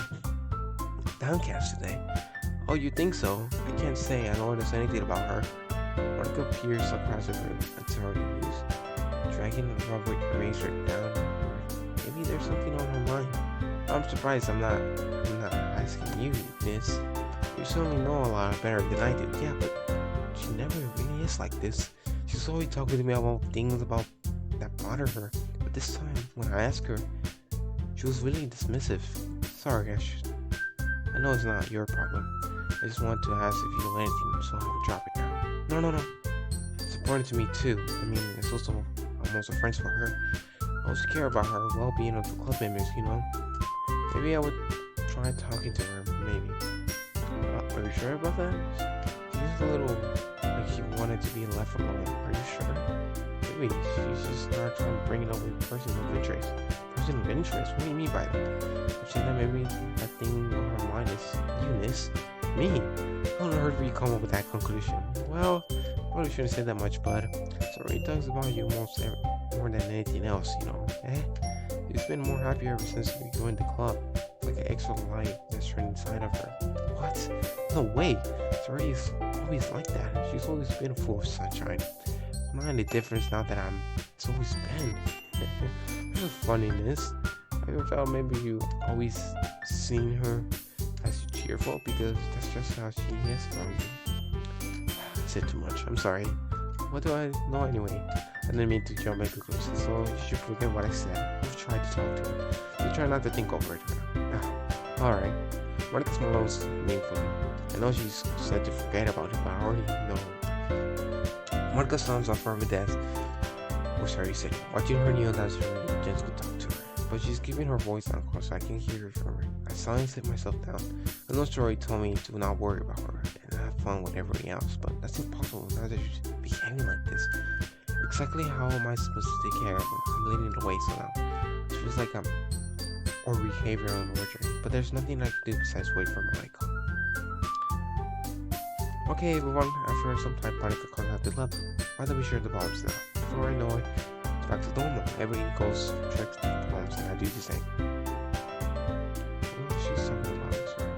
downcast today. Oh, you think so? I can't say I noticed anything about her. Monica peers across the room at Sayori, who's dragging the rubber eraser down. Maybe there's something on her mind. I'm surprised I'm not asking you, miss. You certainly know a lot better than I do. Yeah, but she never really is like this. She's always talking to me about things that bother her. But this time, when I asked her, she was really dismissive. Sorry, I know it's not your problem. I just wanted to ask if you know anything, so I would drop it now. No. It's important to me too. I mean, it's also almost a friend for her. I also care about her well-being of the club members, you know. Maybe I would try talking to her, maybe. Are you sure about that? She's a little like she wanted to be left alone. Are you sure? Maybe she's just not trying to bring it over person of interest. Person of interest? What do you mean by that? I'm saying that maybe that thing on her mind is Eunice. Me? I don't know her you come up with that conclusion. Well, probably shouldn't say that much, but Sorry talks about you more than anything else, you know. You've been more happy ever since we joined the club. It's like an extra light that's turned inside of her. What? No way. Sorry is always like that. She's always been full of sunshine. Not any difference now that it's always been. There's a funniness. I felt maybe you always seen her as cheerful because that's just how she is from you. I said too much. I'm sorry. What do I know anyway? I didn't mean to jump into conclusions, so you should forget what I said. I've tried to talk to her. You try not to think over it. Alright. Monica's Malone's meaningful. I know she's said to forget about it, but I already know. Monica stands off from her desk. Oh, sorry, said. Watching her kneel down to her, Jens could talk to her. But she's giving her voice down close so I can hear her from her. I silently sit myself down. I know Story told me to not worry about her and have fun with everybody else, but that's impossible now that she's behaving like this. Exactly how am I supposed to take care of her? I'm leading the way so now. It feels like I'm or behavioral nurturing, but there's nothing I can do besides wait for Monica. Okay, everyone, after some time, Monica comes out the lab. Why don't we share the bombs now? Before I know it, it's back to normal. Everybody goes tricks the bombs, and I do the same. Oh, she's talking about sorry.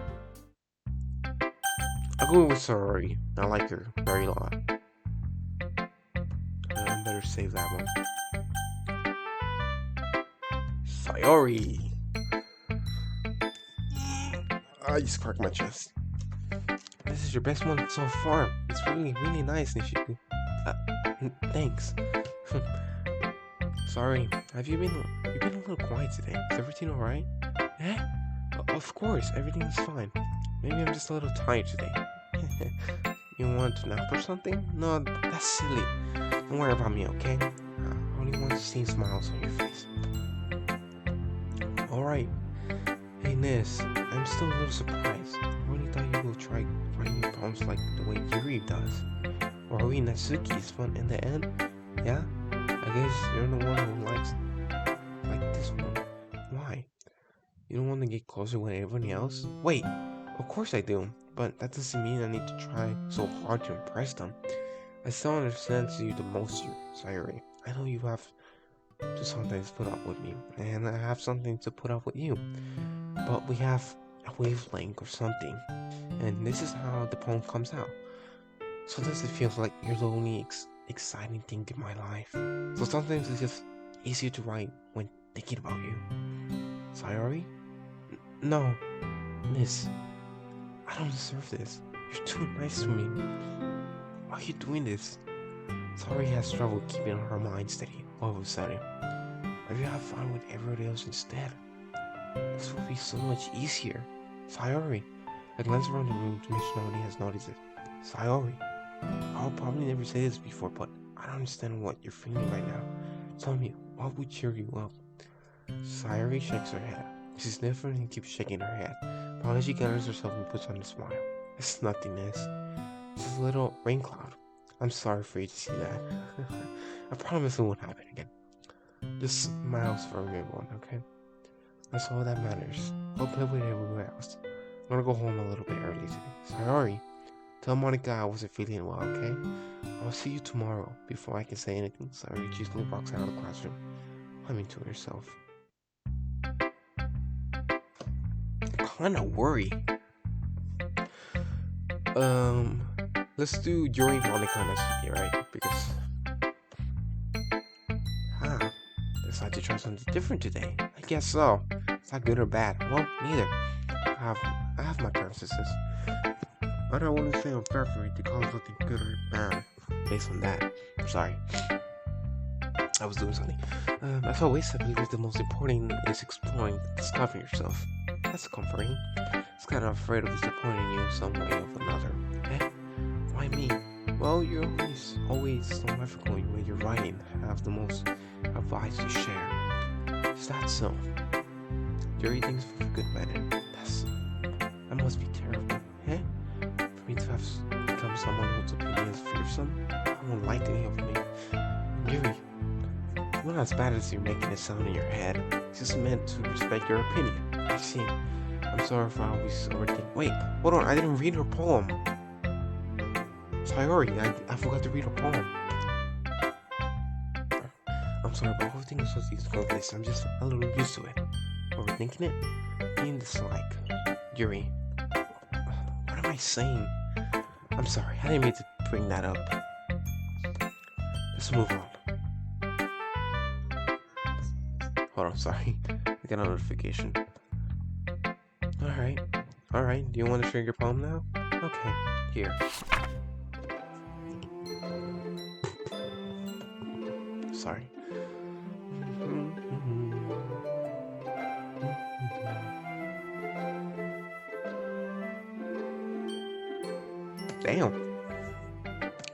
I'll go with Sorori. I like her very a lot. I better save that one. Sayori! I just cracked my chest. This is your best one so far. It's really, really nice, Nishiku. Thanks. Sorry, you've been a little quiet today. Is everything alright? Eh? Of course, everything's fine. Maybe I'm just a little tired today. You want to nap or something? No, that's silly. Don't worry about me, okay? I only want to see smiles on your face. Alright. Hey, Nis, I'm still a little surprised. I really thought you would try writing poems like the way Yuri does. Or we Natsuki's fun in the end? Yeah? I guess you're the one who likes this one. Why? You don't want to get closer with everybody else? Wait, of course I do, but that doesn't mean I need to try so hard to impress them. I still understand you the most, Sayori. I know you have to sometimes put up with me, and I have something to put up with you. But we have a wavelength or something, and this is how the poem comes out. Sometimes it feels like you're the only exciting thing in my life. So sometimes it's just easier to write when thinking about you. Sayori? No, Miss. I don't deserve this. You're too nice to me. Why are you doing this? Sayori has trouble keeping her mind steady all of a sudden. Maybe have fun with everybody else instead. This will be so much easier. Sayori. I glance around the room to make sure nobody has noticed it. Sayori. I'll probably never say this before, but I don't understand what you're feeling right now. Tell me, what would cheer you up? Sayori shakes her head. She sniffs and keeps shaking her head. Finally, she gathers herself and puts on a smile. It's nothingness. It's just a little rain cloud. I'm sorry for you to see that. I promise it won't happen again. Just smiles for everyone, okay? That's all that matters. Go play with everyone else. I'm gonna go home a little bit early today. Sayori. Tell Monica I wasn't feeling well, okay? I'll see you tomorrow. Before I can say anything, Sayori cheerfully walks out of the classroom, humming to herself. Kinda worry. Let's do during Monica next year, right? Because decided to try something different today. I guess so. It's not good or bad. Well, neither. I have my preferences. I don't want to say unfair for me to call something good or bad based on that. I'm sorry. I was doing something. As always, I believe the most important is exploring, discovering yourself. That's comforting. It's kind of afraid of disappointing you some way or another. Eh? Why me? Well, you're always so ethical when you're writing. Have the most advice to share. Is that so? You're eating for good men. That must be terrible. Eh? For me to have become someone whose opinion is fearsome? I won't like any of me. Yuri, it's not as bad as you're making it sound in your head. It's just meant to respect your opinion. I see. I'm sorry if I always overthink. Wait, hold on, I didn't read her poem. Sayori, I forgot to read her poem. I'm sorry, but overthinking is supposed to use confidence. I'm just a little used to it. Overthinking it? Being dislike. Yuri. What am I saying? I'm sorry, I didn't mean to bring that up. Let's move on. Hold on, sorry. I got a notification. Alright. Do you want to share your poem now? Okay, here. Sorry. Damn.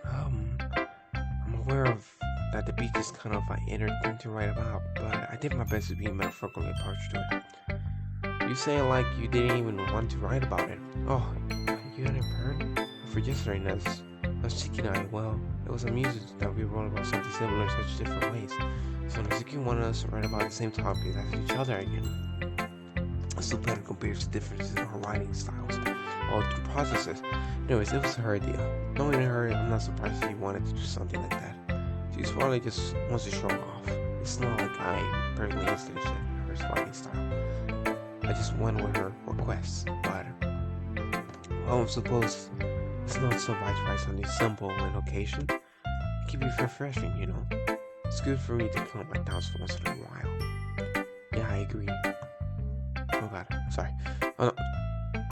I'm aware of that the beach is kind of an inner thing to write about, but I did my best to be metaphorically approached to it. You say it like you didn't even want to write about it. Oh, you hadn't heard? For yesterday, Natsuki and I, well, it was amusing that we wrote about something similar in such different ways. So Natsuki wanted us to write about the same topic as each other again. I still plan to compare the differences in our writing styles, all through processes. Anyways, it was her idea. Knowing her, I'm not surprised she wanted to do something like that. She's probably just wants to show off. It's not like I personally instigated her writing style. I just went with her requests, but I suppose it's not so bad to write something simple on occasion. It can be refreshing, you know. It's good for me to calm my doubts for once in a while. Yeah, I agree. Oh god, sorry.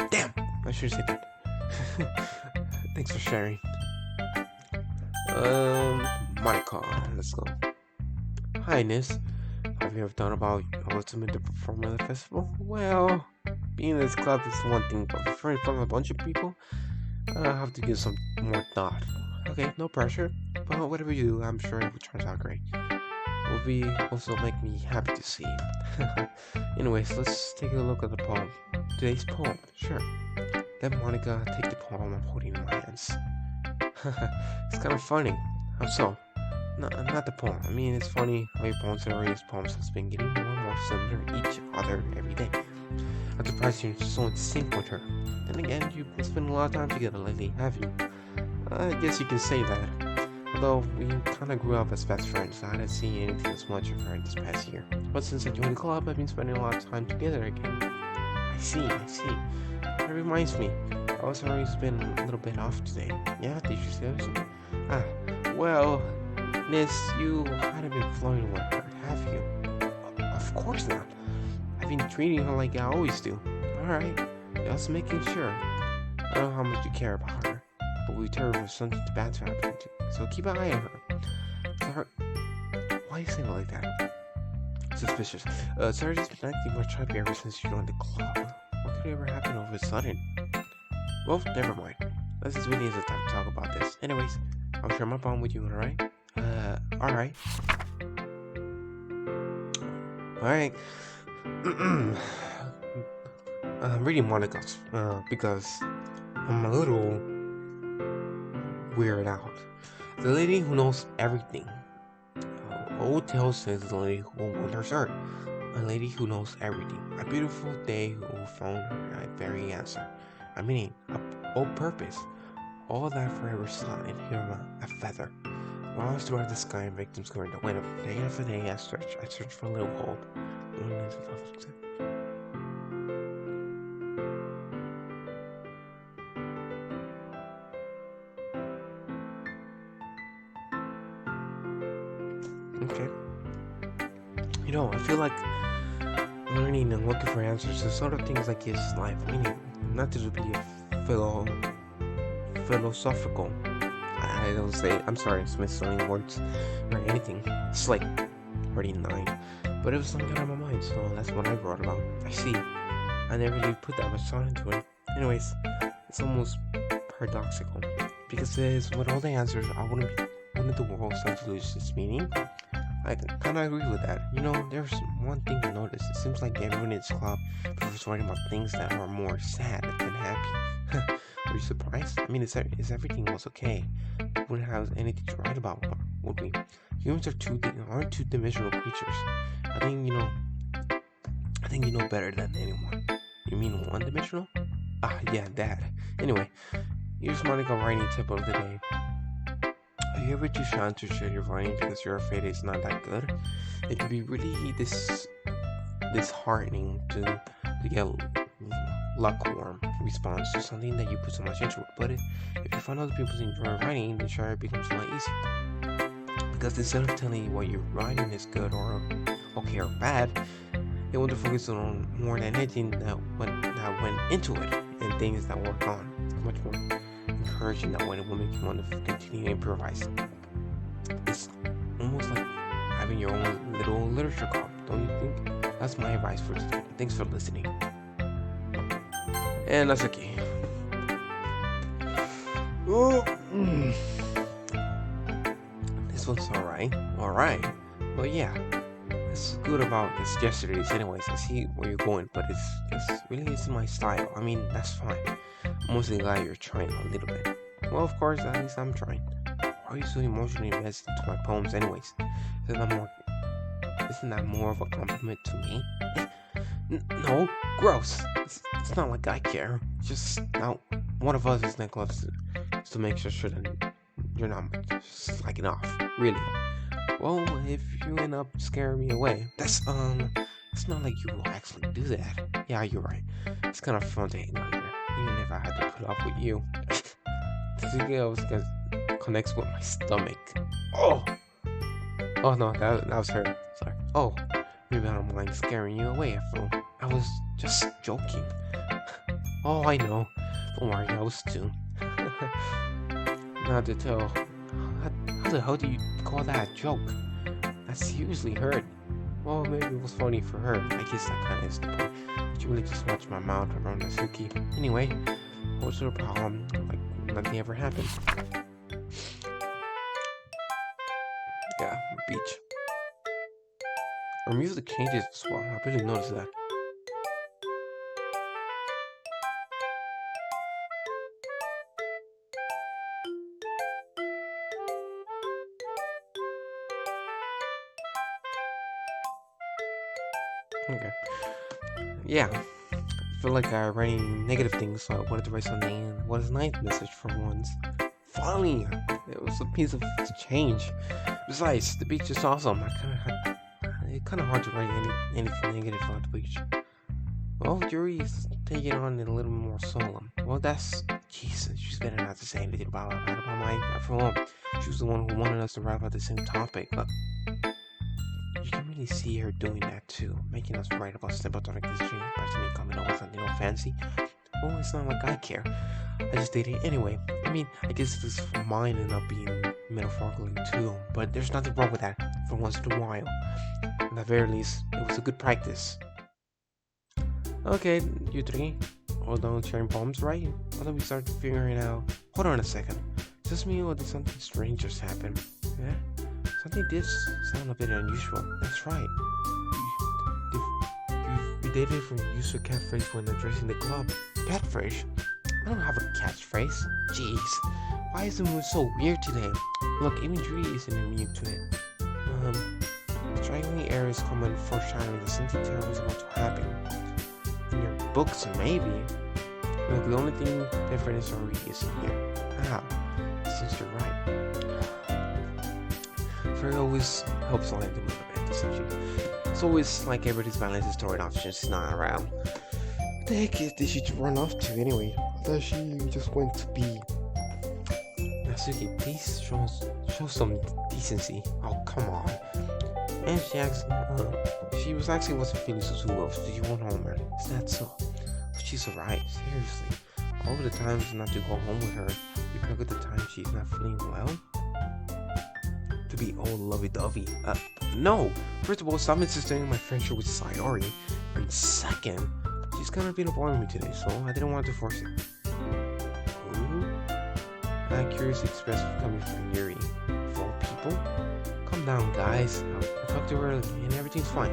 Damn! I should have said that. Thanks for sharing. Monica, let's go. Hi, Nis. Have you ever thought about ultimate to perform at the festival? Well, being in this club is one thing, but before in front of a bunch of people, I'll have to give some more thought. Okay, no pressure, but whatever you do, I'm sure it will turn out great. It will be also make me happy to see. Anyways, let's take a look at the poem. Today's poem, sure. Let Monica take the poem I'm holding in my hands. It's kind of funny. How so? Not the poem. I mean, it's funny how your poems and Aria's poems has been getting more and more similar each other every day. I'm surprised you're so in sync with her. Then again, you've been spending a lot of time together lately, have you? I guess you can say that. Although we kind of grew up as best friends, I didn't see anything as much of her this past year. But since I joined the club, I've been spending a lot of time together again. I see. That reminds me, I was always been a little bit off today. Yeah, did you say something? Well, Nis, you haven't been flirting with her, have you? Of course not. I've been treating her like I always do. Alright, just making sure. I know how much you care about her, but we tell her something bad to happen to, so keep an eye on her. Why are you saying it like that? Suspicious. Sarah's been acting much happy ever since she joined the club. What could ever happen all of a sudden? Well, never mind. This is really isn't time to talk about this. Anyways, I'll share my poem with you, alright? Alright. Alright. I'm reading Monica's, because I'm a little weirded out. The lady who knows everything. Old tale says the lady who wonders her. A lady who knows everything. A beautiful day who found her very answer. I mean, a whole purpose. all that forever sun and here a feather. Rise toward the sky and victims going to win up. Day after day I search for a little hope. Okay. I feel like learning and looking for answers to sort of things like this life. Meaning, not to be philosophical. I don't say, I'm sorry, misspelling words or anything. It's like already 9. But it was something on my mind, so that's what I wrote about. I see. I never really put that much thought into it. Anyways, it's almost paradoxical. Because with all the answers, I wouldn't the world start to lose its meaning? I kind of agree with that. There's one thing I noticed. It seems like everyone in this club prefers writing about things that are more sad than happy. Are you surprised? I mean, is everything was okay? We wouldn't have anything to write about, would we? Humans aren't two-dimensional creatures. I think you know better than anyone. You mean one-dimensional? Yeah, that. Anyway, here's Monica writing tip of the day. Are you ever too shy to share your writing because you're afraid it's not that good? It can be really disheartening to get lukewarm response to something that you put so much into it. But if you find other people enjoy writing, then sure it becomes a lot easier. Because instead of telling you what you're writing is good or okay or bad, they want to focus on more than anything that went into it and things that work on. Much more encouraging that way the woman can want to continue improvising. It's almost like having your own little literature club, don't you think? That's my advice for today. Thanks for listening. And that's okay. This one's alright. But yeah, it's good about this yesterday's anyways. I see where you're going, but it's really isn't my style. I mean, that's fine. I'm mostly glad you're trying a little bit. Well, of course, at least I'm trying. Why are you so emotionally invested into my poems anyways? Isn't that more of a compliment to me? No, gross. It's not like I care. Just now, one of us is necklace to make sure that you're not just slacking off. Really. Well, if you end up scaring me away, it's not like you will actually do that. Yeah, you're right. It's kind of fun to hang out here, even if I had to put up with you. Something else connects with my stomach. Oh no, that was her. Sorry. Oh, maybe I don't mind scaring you away. I was just joking. Oh, I know. Don't worry, I was too. Not to tell. How the hell do you call that a joke? That seriously hurt. Well, maybe it was funny for her. I guess that kind of is the point. But you really just watch my mouth around the Suki. Anyway, what's the problem? Like nothing ever happened. Yeah, beach. Our music changes as well. I really noticed that. Okay. Yeah. I feel like I'm writing negative things, so I wanted to write something. It was a nice message for once. Finally! It was a piece of change. Besides, the beach is awesome. It's kind of hard to write anything negative about the beach. Well, Yuri's taking on a little more solemn. Well, Jesus, she's better not to say anything about mine. After all, she was the one who wanted us to write about the same topic, but you can really see her doing that too, making us write about simple topic this year, by me coming up with something all fancy. Well, it's not like I care. I just did it anyway. I mean, I guess this is mine and not being metaphorically too, but there's nothing wrong with that for once in a while. At the very least, it was a good practice. Okay, you three, all done sharing poems, right? Why don't we start figuring out? Hold on a second. Just me or did something strange just happen? Yeah? Something did sound a bit unusual. That's right. You dated from use your catchphrase when addressing the club. Catchphrase? I don't have a catchphrase. Jeez. Why is the mood so weird today? Look, even Judy isn't immune to it. Strikingly air is common foreshadowing that something terrible is about to happen. In your books, maybe. Look, the only thing different is Rory isn't here. Ah, since you're right. Fairy always helps Lion to motivate the subject. It's always like everybody's balance is throwing off, she's not around. What the heck did she run off to anyway? I thought she just went to be. Natsuki, please show some decency. Oh, come on. And she was actually wasn't feeling so well, so you went home early. Is that so? But she's alright, seriously. All of the times not to go home with her, you pick at the time she's not feeling well? To be all lovey-dovey. No! First of all, stop insisting on my friendship with Sayori. And second, she's kind of been avoiding me today, so I didn't want to force it. Ooh? I'm curious expressed coming from Yuri. Of all people? Calm down, guys. I talked to her earlier, and everything's fine.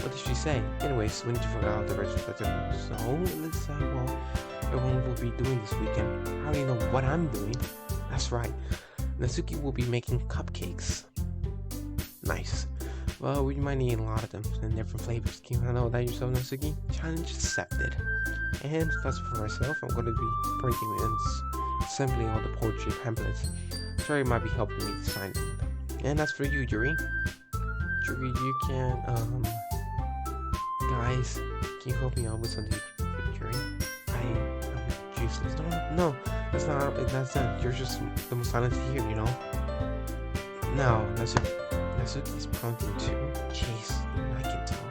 What did she say? Anyways, we need to figure out the rest of the So, let's well, everyone will be doing this weekend. I already know what I'm doing. That's right. Natsuki will be making cupcakes. Nice. Well, we might need a lot of them in different flavors. Can you know that yourself, Natsuki? Challenge accepted. And as for myself, I'm going to be printing and assembling all the poetry pamphlets. Sorry, might be helping me design them. And as for you, Yuri. Yuri, you can, guys, can you help me out with something for Yuri? I'm useless. No, that's not. You're just the most silent here, you know. No, Natsuki's prompting too. Jeez, I can tell.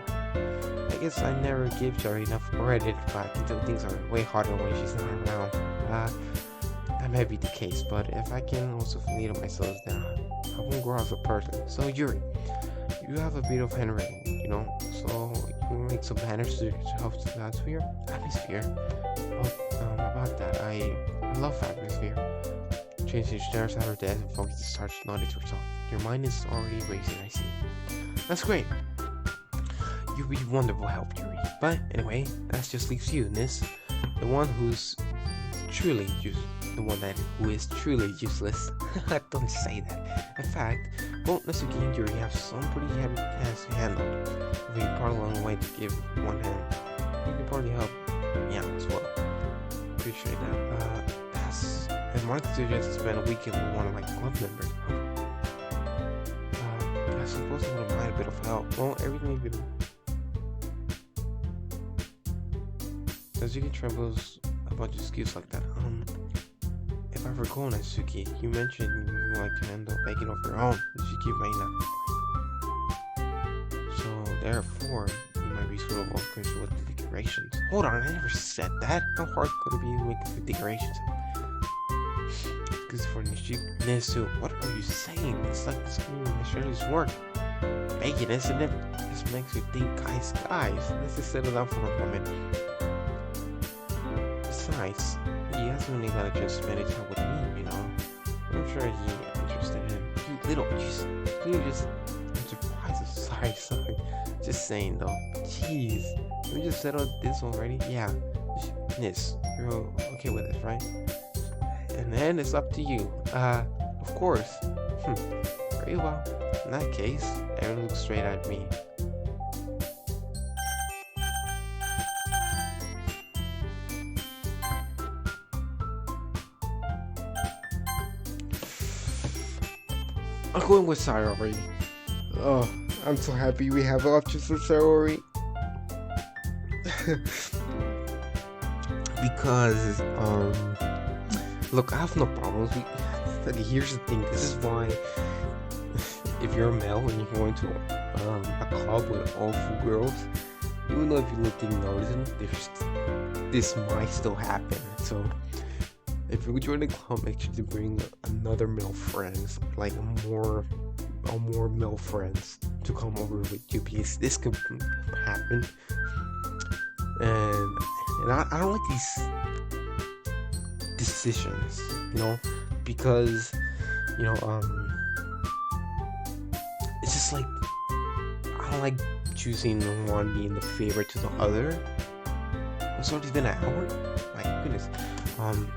I guess I never give Yuri enough credit, but I can tell things are way harder when she's not around. That may be the case, but if I can also lead myself, then I won't grow as a person. So Yuri, you have a bit of handwriting, you know, so you can make some banners to help the atmosphere. About that, I love atmosphere. Changing stares at her desk and focus starts nodding to herself. Your mind is already racing, I see. That's great. You'll be wonderful help, Yuri. But anyway, that just leaves you, Nis. The one who is truly useless. Don't say that. In fact, both Natsuki and Yuri have some pretty heavy tasks to handle. If you part along the way to give one hand, you can probably help me out as well. Appreciate that. And Mark suggests to spend a weekend with one of my club members. I suppose I wouldn't mind a bit of help. Well, everything you can. Natsuki travels a bunch of skills like that. If I recall, Natsuki, you mentioned you like to handle baking of your own. Natsuki may not. So therefore, you might be suitable with the decorations. Hold on, I never said that. How hard could it be to make the decorations? Because for Nisu, what are you saying? It's like this Shirley's work. Baking, isn't it? This makes you think, guys, let's just settle down for a moment. Besides, he hasn't really got a chance to spend time with me, you know. I'm sure he's interested in him. You just I'm surprised. Sorry. Just saying though. Jeez. Can we just settle this already? Yeah. Nis, you're okay with it, right? And then it's up to you. Of course. Very well. In that case, Aaron looks straight at me. I'm going with Sayori. Oh, I'm so happy we have options for Sayori. Because, look, I have no problems. Here's the thing. This is why, if you're a male and you're going to a club with all food girls, even though if you look ignorant, this might still happen. So, if you join the club, make sure to bring another male friends, like more male friends, to come over with you, because this could happen. And I don't like these decisions, you know, because, you know, it's just like, I don't like choosing one being the favorite to the other. It's already been an hour? My goodness. I'm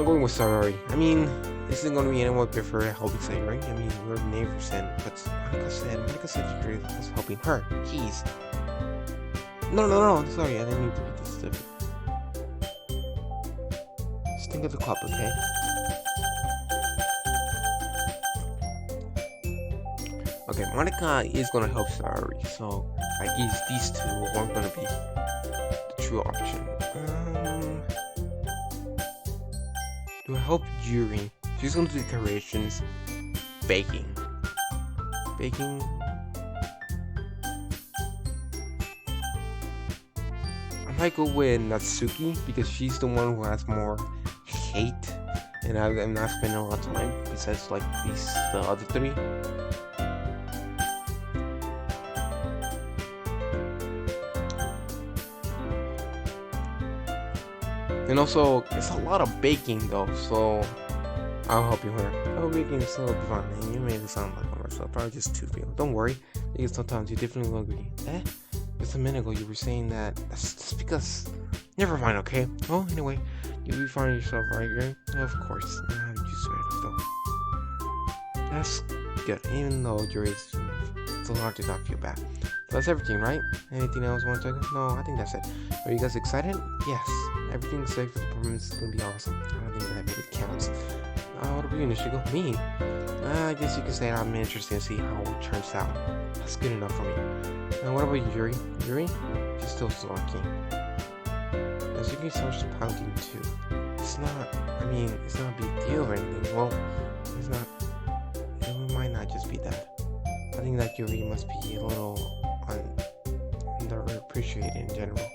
going with Sayori. I mean, this isn't going to be anyone but for helping Sayori. I mean, we're neighbors then, but Monica said Judy was helping her. Jeez. No, sorry, I didn't mean to be this stupid. Just think of the club, okay? Okay, Monica is gonna help Sayori, so I guess these two aren't gonna be the true option. Do I help Yuri? She's gonna do decorations, baking. Baking. I might go with Natsuki because she's the one who has more hate, and I'm not spending a lot of time besides like the other three. And also, it's a lot of baking though, so I'll help you here. Oh, baking is so fun, and you made it sound like a myself. Probably just two people. Don't worry, because sometimes you definitely will agree. Just a minute ago you were saying that. That's just because. Never mind, okay? Well, anyway, you'll be finding yourself right here. Of course. You swear though. That's good, even though your age is so hard to not feel bad. So that's everything, right? Anything else you want to check? No, I think that's it. Are you guys excited? Yes. Everything's safe for the performance is gonna be awesome. I don't think that really counts. What about you, Nishigo? Me? I guess you could say I'm interested to see how it turns out. That's good enough for me. What about Yuri? Yuri? She's still sulking. Natsuki starts pouting too. It's not, it's not a big deal or anything. Well, it's not, it might not just be that. I think that Yuri must be a little underappreciated in general.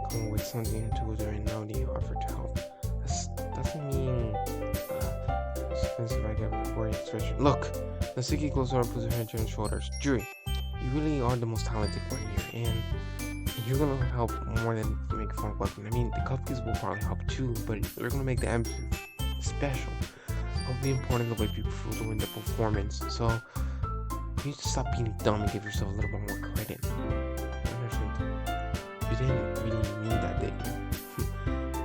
Coming with something to her and now the offer to help. That doesn't mean expensive. I get worried expression. Look! Natsuki goes over and puts her head on her shoulders. Yuri, you really are the most talented one here, and you're gonna help more than make fun of weapon. The cupcakes will probably help too, but we're gonna make the MC special. It'll be important the way people feel during the performance. So you need to stop being dumb and give yourself a little bit more credit. You didn't really need that, did you?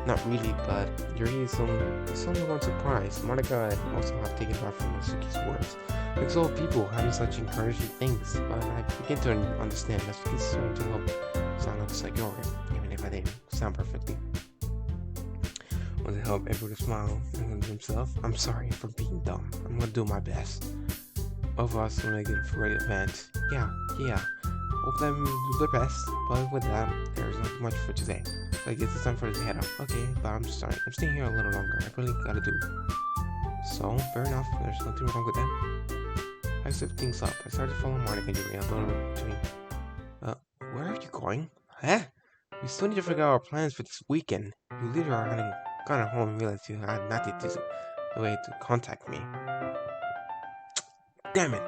Not really, but Yuri is only one surprise. Monica also have taken back from Natsuki's words. Like all people having such encouraging things, but I begin to understand Natsuki's trying to help sound like Sayori, even if I didn't sound perfectly. Want to help everyone smile and themselves? I'm sorry for being dumb. I'm gonna do my best. Both of us will make it a great event. Yeah. Hope them do their best, but with that, there's not much for today. So I guess it's time for us to head out. Okay, but I'm sorry. I'm staying here a little longer. I really gotta do. So, fair enough. There's nothing wrong with that. I set things up. I started following Monica and Yuri. I don't know between. Where are you going? Huh? We still need to figure out our plans for this weekend. You literally are having gone home and realized you had nothing to the way to contact me. Damn it!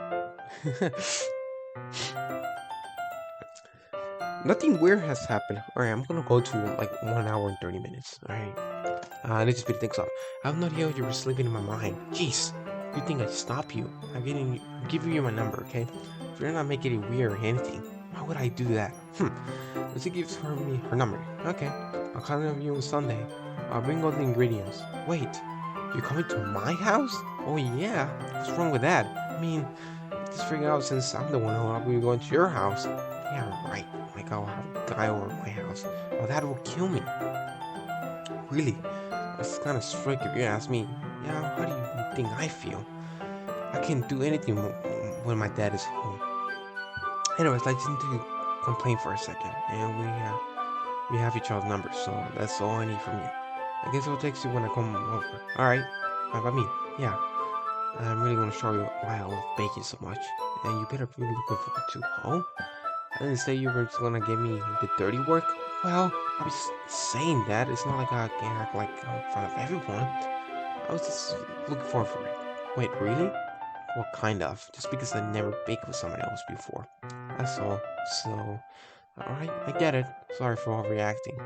Nothing weird has happened. Alright, I'm gonna go to like 1 hour and 30 minutes. Alright. I need to speed things up. I have no idea you were sleeping in my mind. Jeez. You think I'd stop you? I'm giving you my number, okay? If you're not making it weird or anything, why would I do that? She gives me her number. Okay. I'll call you on Sunday. I'll bring all the ingredients. Wait. You're coming to my house? Oh yeah. What's wrong with that? Just figure out since I'm the one who will be going to your house. Yeah, right. Like I'll have a guy over at my house. Well, that will kill me. Really? That's kind of strict if you ask me. Yeah, how do you think I feel? I can't do anything when my dad is home. Anyways, I just need to complain for a second, and we have each other's numbers, so that's all I need from you. I guess I'll text you when I come over. All right? How about me? Yeah. I'm really gonna show you why I love baking so much, and you better be looking forward to home. I didn't say you were just gonna give me the dirty work. Well, I was saying that. It's not like I can act like in front of everyone. I was just looking forward for it. Wait, really? What kind of? Just because I never baked with someone else before. That's all. So, alright, I get it. Sorry for overreacting.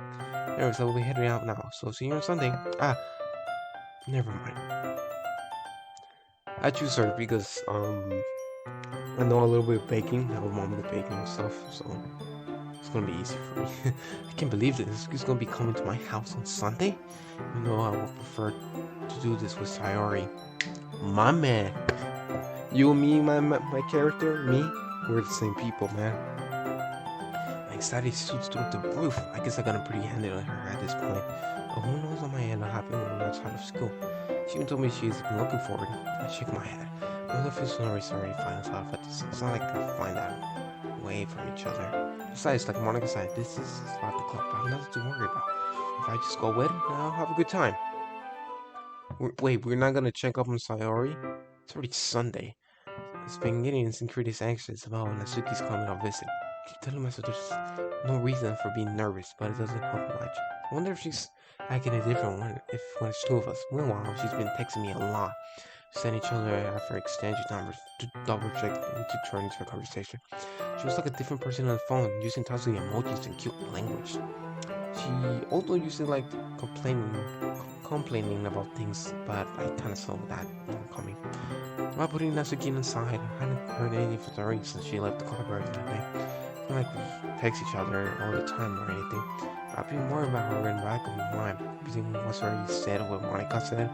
Anyways, I will be heading out now. So, see you on Sunday. Never mind. I choose her because, I know a little bit of baking. I have a mom with baking and stuff, so it's gonna be easy for me. I can't believe this. He's gonna be coming to my house on Sunday. You know, I would prefer to do this with Sayori. My man. You and me, my character, me, we're the same people, man. My anxiety shoots through the roof. I guess I got a pretty handle on her at this point. But who knows what might end up happening when I'm outside of school. She even told me she's been looking forward. I shook my head. Both of us already find us out, but it's not like we find out way from each other. Besides, like Monica said, this is not the club. I have nothing to worry about. If I just go with it, I'll have a good time. Wait, we're not gonna check up on Sayori? It's already Sunday. It's been getting increasingly anxious about Natsuki's coming on visit. I keep telling myself there's no reason for being nervous, but it doesn't help much. I wonder if she's acting a different one when it's two of us. Meanwhile, she's been texting me a lot. Send each other after extension numbers to double check and to turn into a conversation. She was like a different person on the phone, using tons of emojis and cute language. She also used to like complaining about things, but I kind of saw that coming. About putting Natsuki inside, I hadn't heard anything from Tori since she left the club earlier that day. It's not like we text each other all the time or anything. I've been more about her in the back of my mind, using what's already said or what Monica said.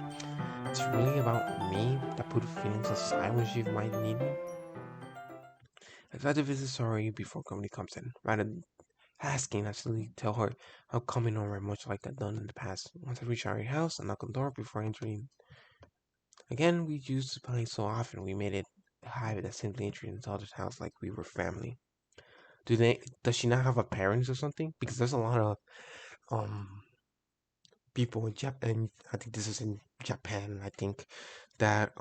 It's really about me that put feelings aside when she might need me. I tried to visit Sorry before company comes in, rather than asking, I actually tell her how coming over much like I've done in the past. Once I reach our house, I knock on the door before entering. Again, we used to play so often, we made it a habit that simply entering each other's house like we were family. Does she not have a parents or something? Because there's a lot of um people in Japan, I think this is in Japan, I think, that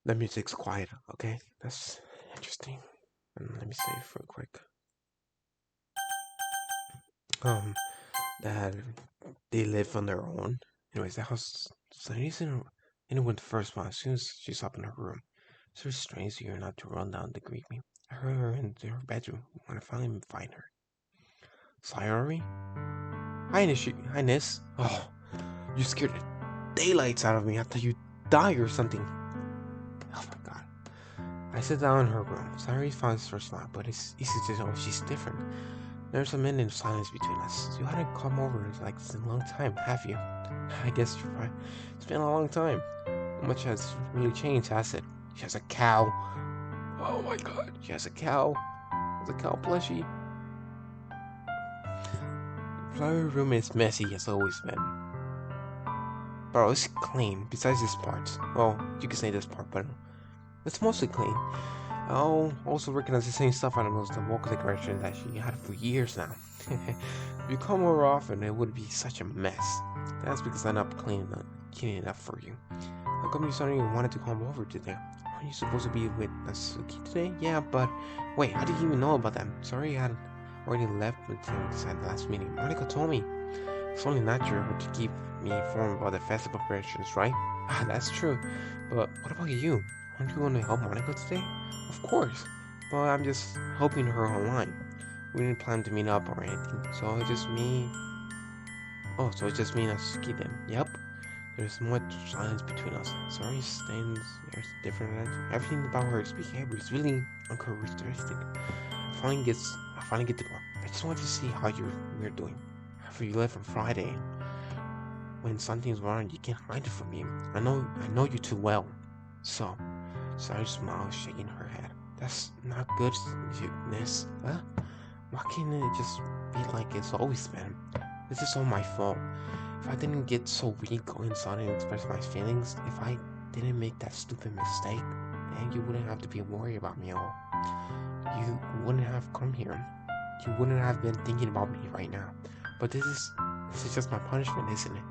the music's quiet, okay? That's interesting. Let me save real quick. That they live on their own. Anyways, the house Sunny isn't anyone the first one as soon as she's up in her room. It's very strange to her not to run down to greet me. I heard her into her bedroom when I finally find her. Sayori? Highness. Oh, you scared the daylights out of me. I thought you'd die or something. Oh my god. I sit down in her room. Sayori finds her smile, but it's easy to tell she's different. There's a minute of silence between us. You hadn't come over like this in a long time, have you? I guess you're right. It's been a long time. Not much has really changed, has it? She has a cow. Oh my god. She has a cow. It's a cow plushie. The flower room is messy as always been. But it's clean, besides this part. Well, you can say this part, but it's mostly clean. I'll also recognize the same stuff animals the wall decoration that she had for years now. If you come more often, it would be such a mess. That's because I'm not cleaning it up for you. How come you suddenly wanted to come over today? Aren't you supposed to be with Natsuki today? Yeah, but wait, how did you even know about them? Sorry, I had already left with him at the last meeting. Monica told me. It's only natural to keep me informed about the festival preparations, right? Ah, that's true. But what about you? Aren't you going to help Monica today? Of course. But I'm just helping her online. We didn't plan to meet up or anything. So it's just me. Oh, so it's just me and Natsuki then. Yep. There's much silence between us. Sorry, stands. There's different. Everything about her behavior is really uncharacteristic. I finally get the point. I just want to see how you're doing. After you left on Friday, when something's wrong, you can't hide it from me. I know you too well. So, Sarah smiled, shaking her head. That's not good, Miss. Huh? Why can't it just be like it's always been? This is all my fault. If I didn't get so weak, go inside and express my feelings, if I didn't make that stupid mistake, then you wouldn't have to be worried about me at all. You wouldn't have come here. You wouldn't have been thinking about me right now. But this is just my punishment, isn't it?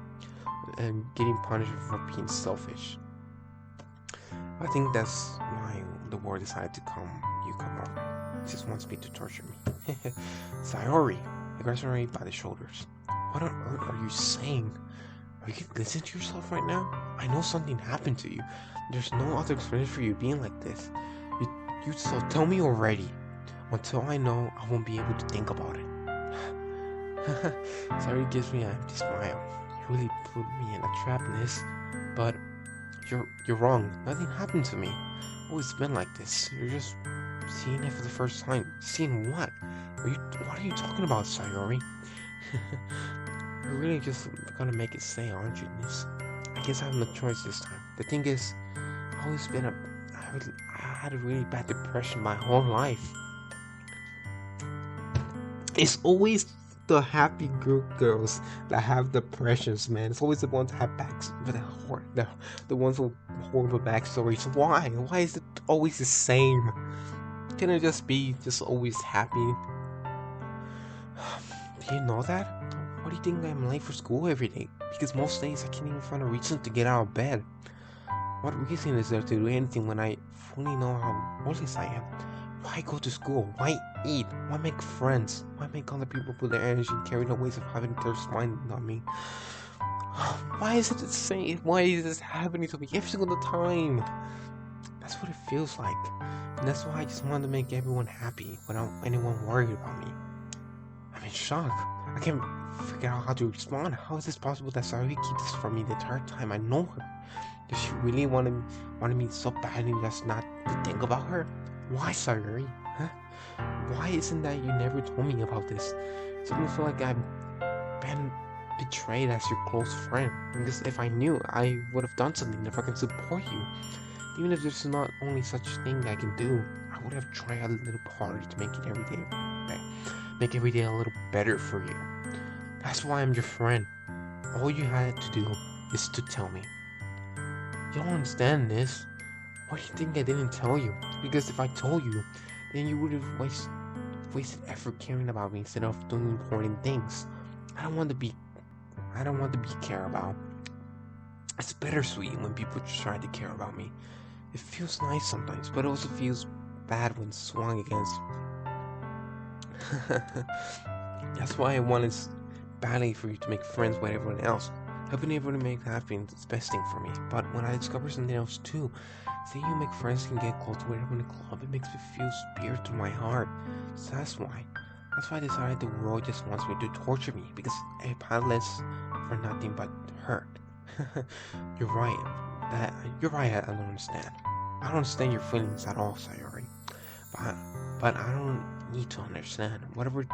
And getting punished for being selfish. I think that's why the war decided to come over. It just wants me to torture me. Sayori, I grabs her by the shoulders. What on earth are you saying? Are you listening to yourself right now? I know something happened to you. There's no other explanation for you being like this. You so tell me already. Until I know, I won't be able to think about it. Sayori gives me an empty smile. You really put me in a trap, Miss. But you're wrong. Nothing happened to me. Always been like this. You're just seeing it for the first time. Seeing what? What are you talking about, Sayori? You're really just gonna make it stay, aren't you, Miss? I guess I have no choice this time. The thing is, I've always been I had a really bad depression my whole life. It's always the happy group girls that have depressions, man. It's always the ones that have backs, the ones who horrible backstories. Why? Why is it always the same? Can it just be always happy? Do you know that? Why do you think I'm late for school every day? Because most days I can't even find a reason to get out of bed. What reason is there to do anything when I fully know how worthless I am? Why go to school? Why eat? Why make friends? Why make other people put their energy and carry the weight of having their mind on me? Why is it the same? Why is this happening to me every single time? That's what it feels like. And that's why I just want to make everyone happy without anyone worried about me. I'm in shock. I can't figure out how to respond. How is this possible that Sayori keeps this from me the entire time I know her? Does she really wanted me so badly just not to think about her? Why, Sayori? Huh? Why isn't that you never told me about this? It doesn't feel like I've been betrayed as your close friend. Because if I knew, I would have done something if I can support you. Even if there's not only such thing I can do, I would have tried a little harder to make every day a little better for you. That's why I'm your friend. All you had to do is to tell me. You don't understand this. Why do you think I didn't tell you? Because if I told you, then you would have wasted effort caring about me instead of doing important things. I don't want to be cared about. It's bittersweet when people try to care about me. It feels nice sometimes, but it also feels bad when swung against. That's why I wanted badly for you to make friends with everyone else. Helping everyone make happy is the best thing for me. But when I discover something else too, seeing you make friends and get close to everyone in the club, it makes me feel spirit to my heart. So that's why I decided the world just wants me to torture me, because I powerless for nothing but hurt. You're right. I don't understand. I don't understand your feelings at all, Sayori. But I don't need to understand. Whatever it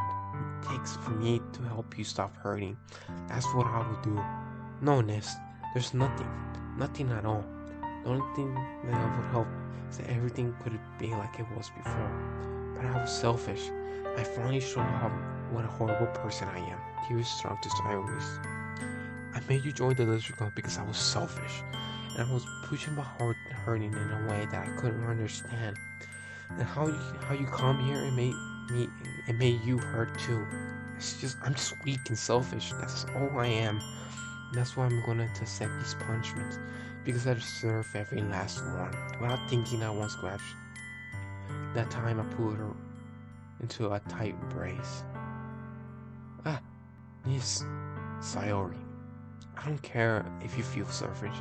takes for me to help you stop hurting, that's what I will do. No, Ness, there's nothing at all. The only thing that would help is that everything could be like it was before. But I was selfish. I finally showed how what a horrible person I am. Tears started to Sayori's. I made you join the Litured Club because I was selfish, and I was pushing my heart hurting in a way that I couldn't understand. And how you come here and made you hurt too. I'm just weak and selfish. That's all I am. And that's why I'm gonna accept these punishments, because I deserve every last one. Without thinking, I once grabbed that time I pulled her into a tight embrace. Yes, Sayori. I don't care if you feel selfish.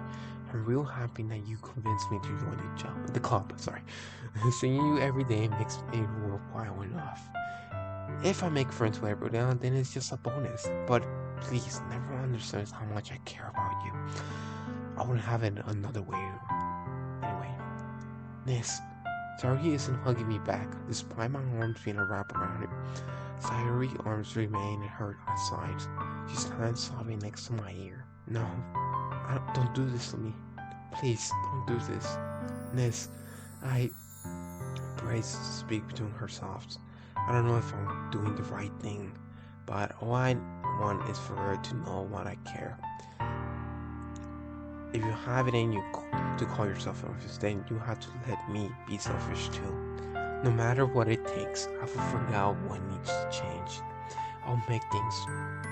I'm real happy that you convinced me to join the club. Sorry. Seeing you every day makes it worthwhile enough. If I make friends with everyone, then it's just a bonus. But please, never understand how much I care about you. I wouldn't have it another way. Anyway, Miss, Sayori isn't hugging me back, despite my arms being wrapped around it. Sayori's arms remain at her sides. She stands sobbing next to my ear. No, don't do this to me. Please, don't do this. Miss, I prays to speak between her sobs. I don't know if I'm doing the right thing, but all I want is for her to know what I care. If you have it in you to call yourself selfish, then you have to let me be selfish too. No matter what it takes, I will figure out what needs to change. I'll make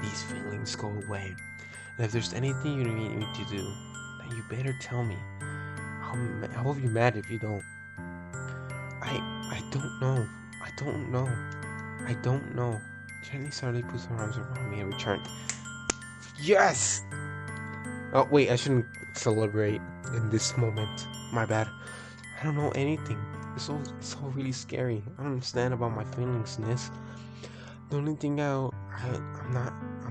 these feelings go away. And if there's anything you need me to do, then you better tell me. I will be mad if you don't. I don't know. Jenny suddenly puts her arms around me and returned. Yes! Oh, wait, I shouldn't celebrate in this moment. My bad. I don't know anything. It's all really scary. I don't understand about my feelings, Nis. The only thing I'm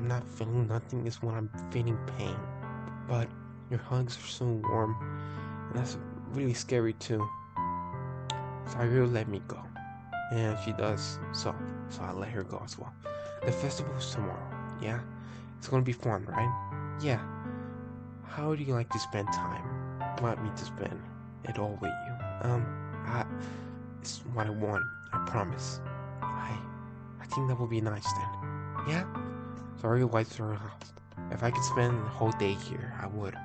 not feeling nothing is when I'm feeling pain. But your hugs are so warm, and that's really scary too. So I will let me go. And she does so I let her go as well. The festival is tomorrow, yeah? It's gonna be fun, right? Yeah. How do you like to spend time? Want me to spend it all with you? It's what I want, I promise. I think that would be nice then. Yeah? Sorry, wipes her house. If I could spend the whole day here, I would.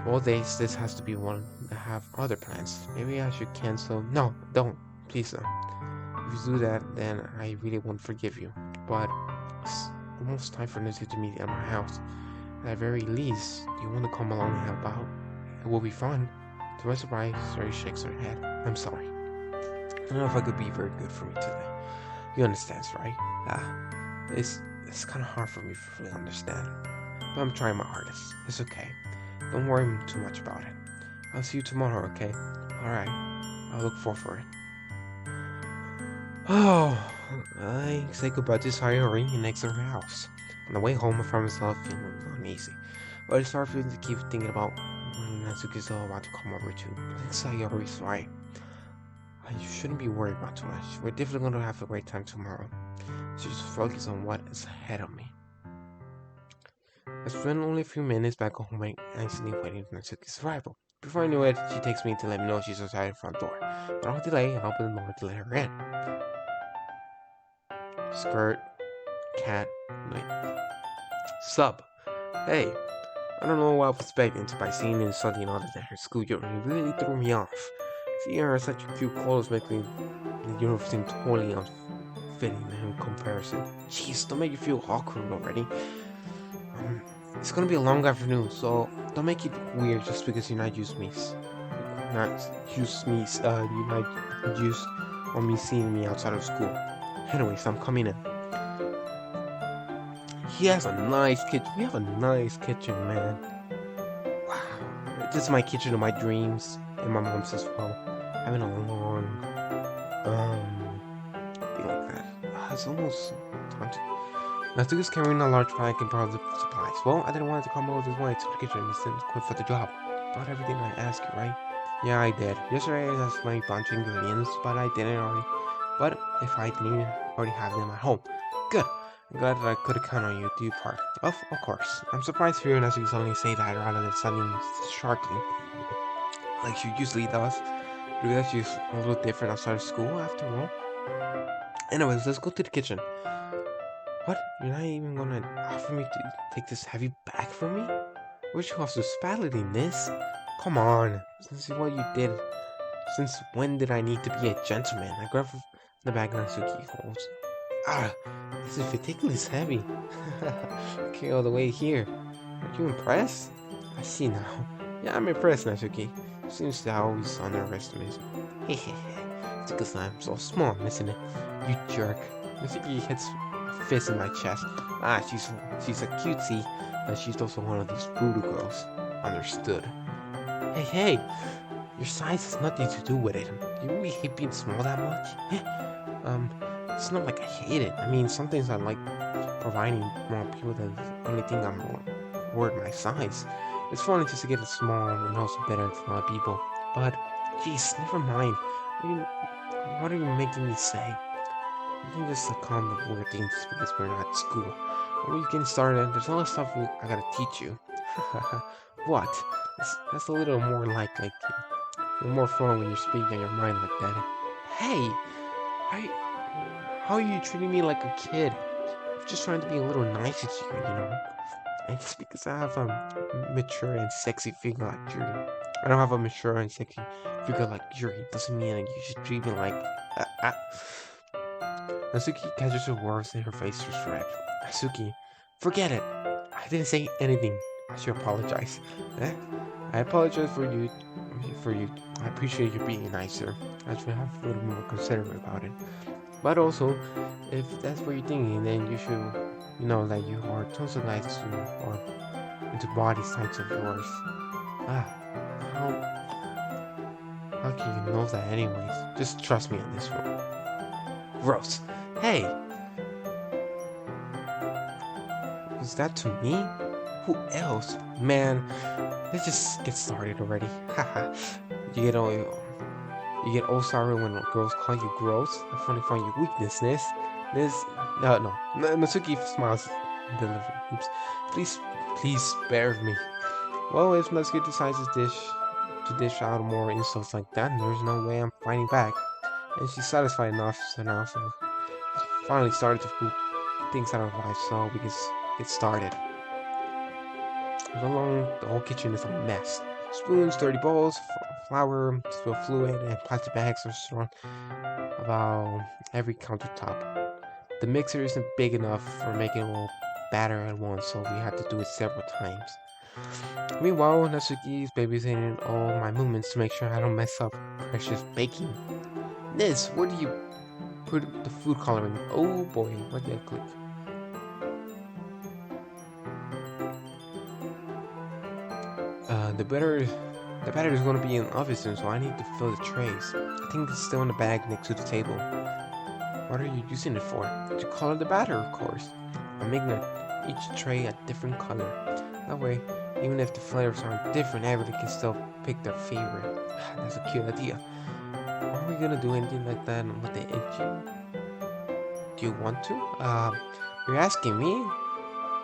All days, this has to be one that have other plans. Maybe I should cancel. No, don't. Please don't. If you do that, then I really won't forgive you. But it's almost time for Nancy to meet at my house. At the very least, you want to come along and help out? It will be fun. To my surprise, Sari shakes her head. I'm sorry. I don't know if I could be very good for me today. You understand, right? It's kind of hard for me to fully understand. But I'm trying my hardest. It's okay. Don't worry too much about it. I'll see you tomorrow, okay? Alright. I'll look forward for it. Oh, I say goodbye to Sayori and exit her house. On the way home, I found myself feeling uneasy. But it's hard for me to keep thinking about when Natsuki's about to come over too. I think Sayori's right. You shouldn't be worried about too much. We're definitely going to have a great time tomorrow. So just focus on what is ahead of me. I spent only a few minutes back home anxiously waiting for Natsuki's arrival. Before I knew it, she takes me to let me know she's outside the front door. Without delay, I open the door to let her in. Skirt, cat, wait. Sup? Hey, I don't know what I was expecting by seeing and studying all this at her school uniform. It really threw me off. Seeing her in such cute clothes makes me the uniform seem totally unfitting in comparison. Jeez, don't make you feel awkward already. It's gonna be a long afternoon, so don't make it weird just because you're not used on me seeing me outside of school. Anyways, I'm coming in. He has a nice kitchen. We have a nice kitchen, man. Wow, this is my kitchen of my dreams, and my mom's as well. Having a long, thing like that. It's almost time to. Natsuki's carrying a large bag and brought the supplies. Well, I didn't want to come over this way to the kitchen instead of quit for the job. Brought everything I asked you, right? Yeah, I did. Yesterday I asked my bunch of ingredients, but I didn't already. But if I didn't already have them at home, good. I'm glad that I could count on you to do part. Of course. I'm surprised for you, Natsuki suddenly say that rather than suddenly sharply, like she usually does. Because she's a little different outside of school, after all. Anyways, let's go to the kitchen. What? You're not even gonna offer me to take this heavy bag from me? Where's your hospitality in this? Come on. Since what you did. Since when did I need to be a gentleman? I grab the bag Natsuki holds. This is ridiculously heavy. Okay, all the way here. Aren't you impressed? I see now. Yeah, I'm impressed, Natsuki. Seems to always underestimate me. Hehehe. It's because I'm so small, isn't it? You jerk. Natsuki hits fist in my chest. She's a cutie, but she's also one of those voodoo girls. Understood. Hey, your size has nothing to do with it. Do you really hate being small that much? It's not like I hate it. I mean, some things I like providing more people that the only thing I'm worried my size. It's funny just to get it small and also better for other people. But, jeez, never mind. What are you making me say? You can just calm the weird things just because we're not at school. When we're getting started, there's all this stuff I gotta teach you. What? That's a little more like you. You're more fun when you're speaking on your mind like that. Hey! How are you treating me like a kid? I'm just trying to be a little nice to you, you know? And just because I have a mature and sexy figure like Yuri. I don't have a mature and sexy figure like Yuri. Doesn't mean like you should treat me like... Natsuki catches her words and her face is red. Natsuki, forget it. I didn't say anything. I should apologize. I apologize for you. I appreciate you being nicer. I should have a little more considerate about it. But also, if that's what you're thinking, then you should, that you are tonsillitis or into body types of yours. How can you know that anyways? Just trust me on this one. Gross. Hey! Was that to me? Who else? Man, let's just get started already. Haha. You get all sorry when girls call you gross. I finally find your weakness. No. Natsuki smiles. Delivery. Oops. Please spare me. Well, if Natsuki decides to dish out more insults like that, there's no way I'm fighting back. And she's satisfied enough, so now finally started to put things out of life, so we can get started. The whole kitchen is a mess. Spoons, dirty bowls, flour, spilled fluid, and plastic bags are thrown about every countertop. The mixer isn't big enough for making a whole batter at once, so we have to do it several times. Meanwhile, Natsuki is babysitting all my movements to make sure I don't mess up precious baking. Liz, where do you put the food coloring? Oh boy, what did I click? The batter is going to be in the oven soon, so I need to fill the trays. I think it's still in the bag next to the table. What are you using it for? To color the batter, of course. I'm making each tray a different color. That way, even if the flavors aren't different, everybody can still pick their favorite. That's a cute idea. Are we gonna do anything like that with the engine? Do you want to? You're asking me?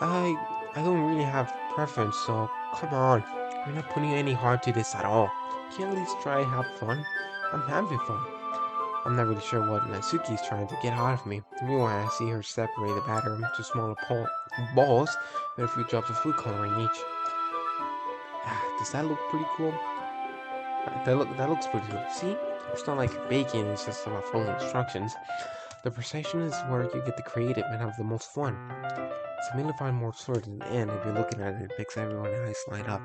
I don't really have preference, so come on. You're not putting any heart to this at all. Can you at least try and have fun? I'm having fun. I'm not really sure what Natsuki is trying to get out of me. Meanwhile, I see her separate the batter into smaller balls with a few drops of food coloring each. Does that look pretty cool? That looks pretty good. See? It's not like baking, it's just about following instructions. The precision is where you get the creative and have the most fun. It's a million times more sort in the end. If you're looking at it, it makes everyone's eyes light up.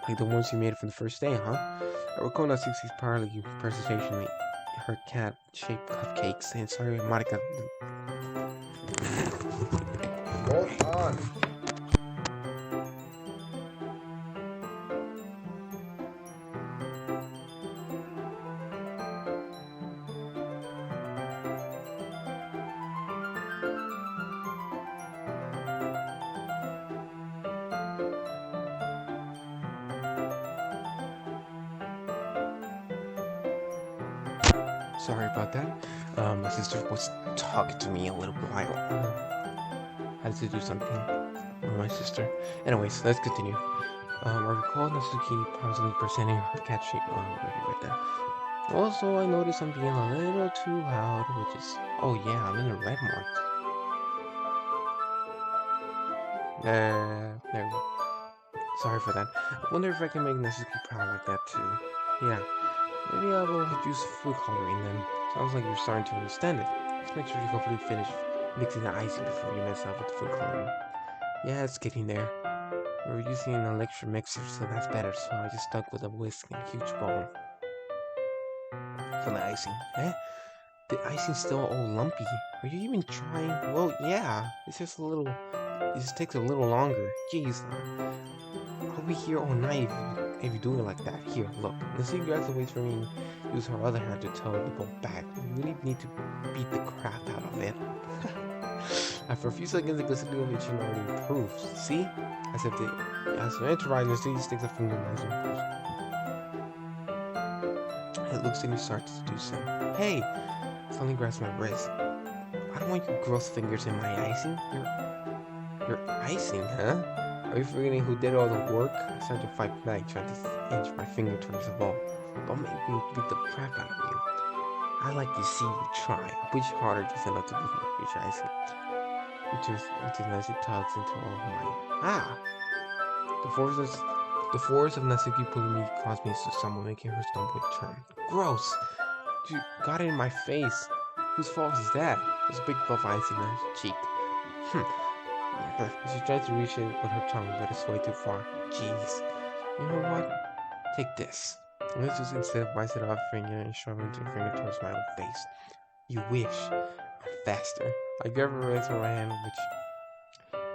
Like the ones you made from the first day, huh? I recall Natsuki's parley presentation, her cat-shaped cupcakes, and sorry, Monica. Hold on. Sorry about that. My sister was talking to me a little while. Had to do something with my sister. Anyways, let's continue. I recall Natsuki possibly presenting her cat shape right there. Also, I noticed I'm being a little too loud, which is... Oh yeah, I'm in the red mark. There we go. Sorry for that. I wonder if I can make Natsuki proud like that too. Yeah, maybe I will use food coloring then. Sounds like you're starting to understand it. Just make sure you completely finish mixing the icing before you mess up with the food coloring. Yeah, it's getting there. We're using an electric mixer, so that's better, so I just stuck with a whisk and a huge bowl. For the icing. The icing's still all lumpy. Are you even trying? Well, yeah. It's just a little... It just takes a little longer. Jeez. I'll be here all night if you do it like that. Here, look. Let's see you guys waits for me to use her other hand to tow the boat back. We really need to beat the crap out of it. After a few seconds, the consistency of the chin already improves. See? As if enterprise, Natsuki sticks a finger in his nose. It looks like he starts to do so. Hey! Suddenly grabs my wrist. I don't want your gross fingers in my icing. Your icing, huh? Are you forgetting who did all the work? I started to fight back, trying to inch my finger towards the ball. Don't make me beat the crap out of you. I like to see you try. Push harder just enough to lose my fish icing. Which is nicely tugs into all of mine. Ah! The force of Natsuki pulling me caused me to stumble, making her stumble turn. Gross! You got it in my face. Whose fault is that? There's a big buff icing on her cheek. She tried to reach it with her tongue, but it's way too far. Jeez. You know what? Take this. And let's just instead of biting off finger and shoving your finger towards my own face. You wish. I'm faster. I grab her wrist with my hand,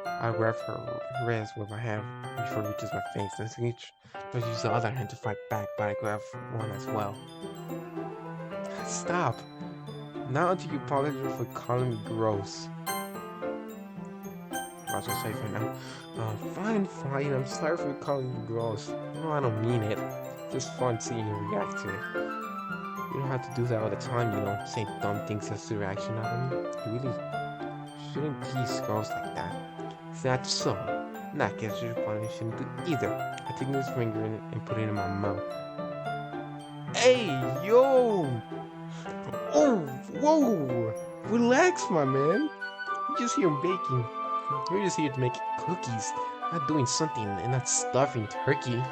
I grab her wrist with my hand before it reaches my face. And so each tries use the other hand to fight back, but I grab one as well. Stop. Not until you apologize for calling me gross. I'll just say for now. Fine. I'm sorry for calling you gross. No, I don't mean it. It's just fun seeing you react to it. You don't have to do that all the time, say dumb things as a reaction out of me. You really shouldn't tease girls like that. Is that so? In that case, you probably shouldn't do either. I take this finger and put it in my mouth. Hey, yo! Oh, whoa! Relax, my man. You're just here baking. We're just here to make cookies, not doing something and not stuffing turkey.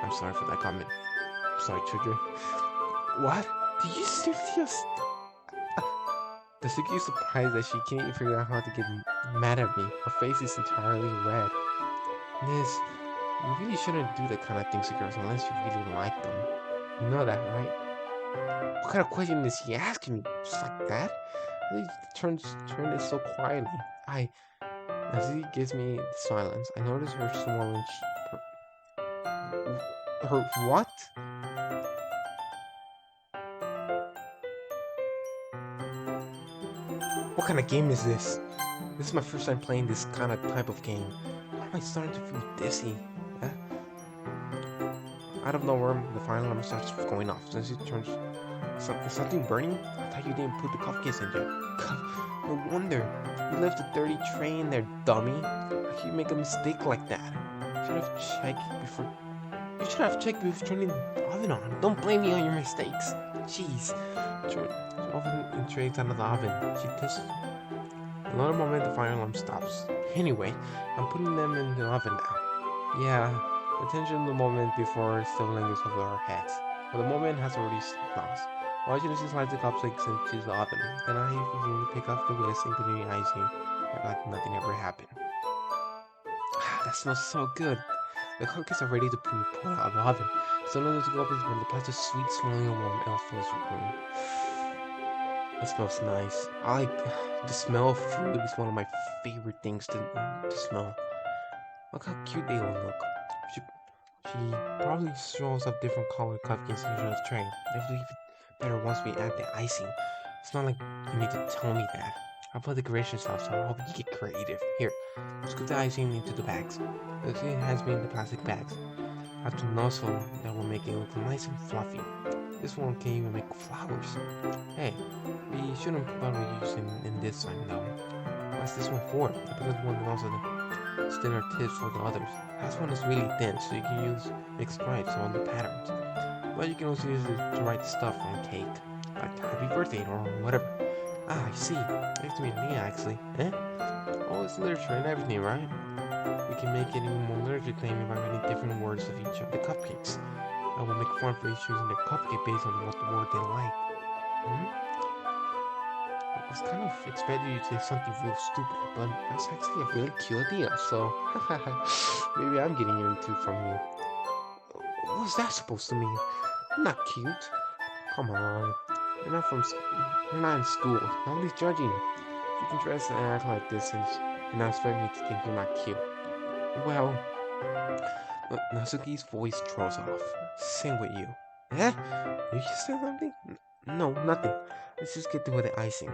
I'm sorry for that comment. I'm sorry, children. What? Did you seriously just... Natsuki is surprised that she can't even figure out how to get mad at me. Her face is entirely red. Liz, you really shouldn't do that kind of things to girls unless you really like them. You know that, right? What kind of question is he asking me? Just like that? He turned it so quietly. As he gives me silence, I notice her swollen her what? What kind of game is this? This is my first time playing this kind of type of game. Why am I starting to feel dizzy? Huh? Out of nowhere, the fire alarm starts going off. Since it turns... Is something burning? I thought you didn't put the coffee case in there. No wonder. You left a dirty tray in there, dummy. How can you make a mistake like that? You should have checked before turning the oven on. Don't blame me on your mistakes. Jeez. Turn the oven and trays out of the oven. She touched... Another moment, the fire alarm stops. Anyway, I'm putting them in the oven now. Yeah, the tension of the moment before still lingers over our heads. But the moment has already lost. Watching as she slides the cupcakes into the oven, then I begin to pick up the whisk and continue icing like nothing ever happened. That smells so good. The cupcakes are ready to pull out of the oven. Suddenly, the opens one of the pasta sweet smelling and warm air fills the room. That smells nice. I like the smell of food. Is one of my favorite things to smell. Look how cute they all look. She probably shows up different colored cupcakes in the tray. They'll leave it better once we add the icing. It's not like you need to tell me that. I'll put decoration stuff, so I hope you get creative. Here, scoop the icing into the bags. The icing has me in the plastic bags. I have to nuzzle that will make it look nice and fluffy. This one can even make flowers. Hey, we shouldn't bother using in this time though. What's this one for? Because one and also the thinner tips for the others. This one is really thin, so you can use mixed stripes on the patterns. But you can also use it to write stuff on cake, like happy birthday or whatever. Ah, I see. Nice to meet me actually. Eh? All this literature and everything, right? We can make it even more literature claiming by writing different words of each of the cupcakes. I will make fun for each choosing their cupcake based on what the word they like. I was kind of expecting you to say something real stupid, but that's actually a really cute idea, so maybe I'm getting it too from you. What's that supposed to mean? I'm not cute. Come on. You're not in school. Nobody's judging you. You can dress and act like this and not expect me to think you're not cute. Well, Natsuki's voice throws off. Same with you. Eh? Did you say something? No, nothing. Let's just get through with the icing.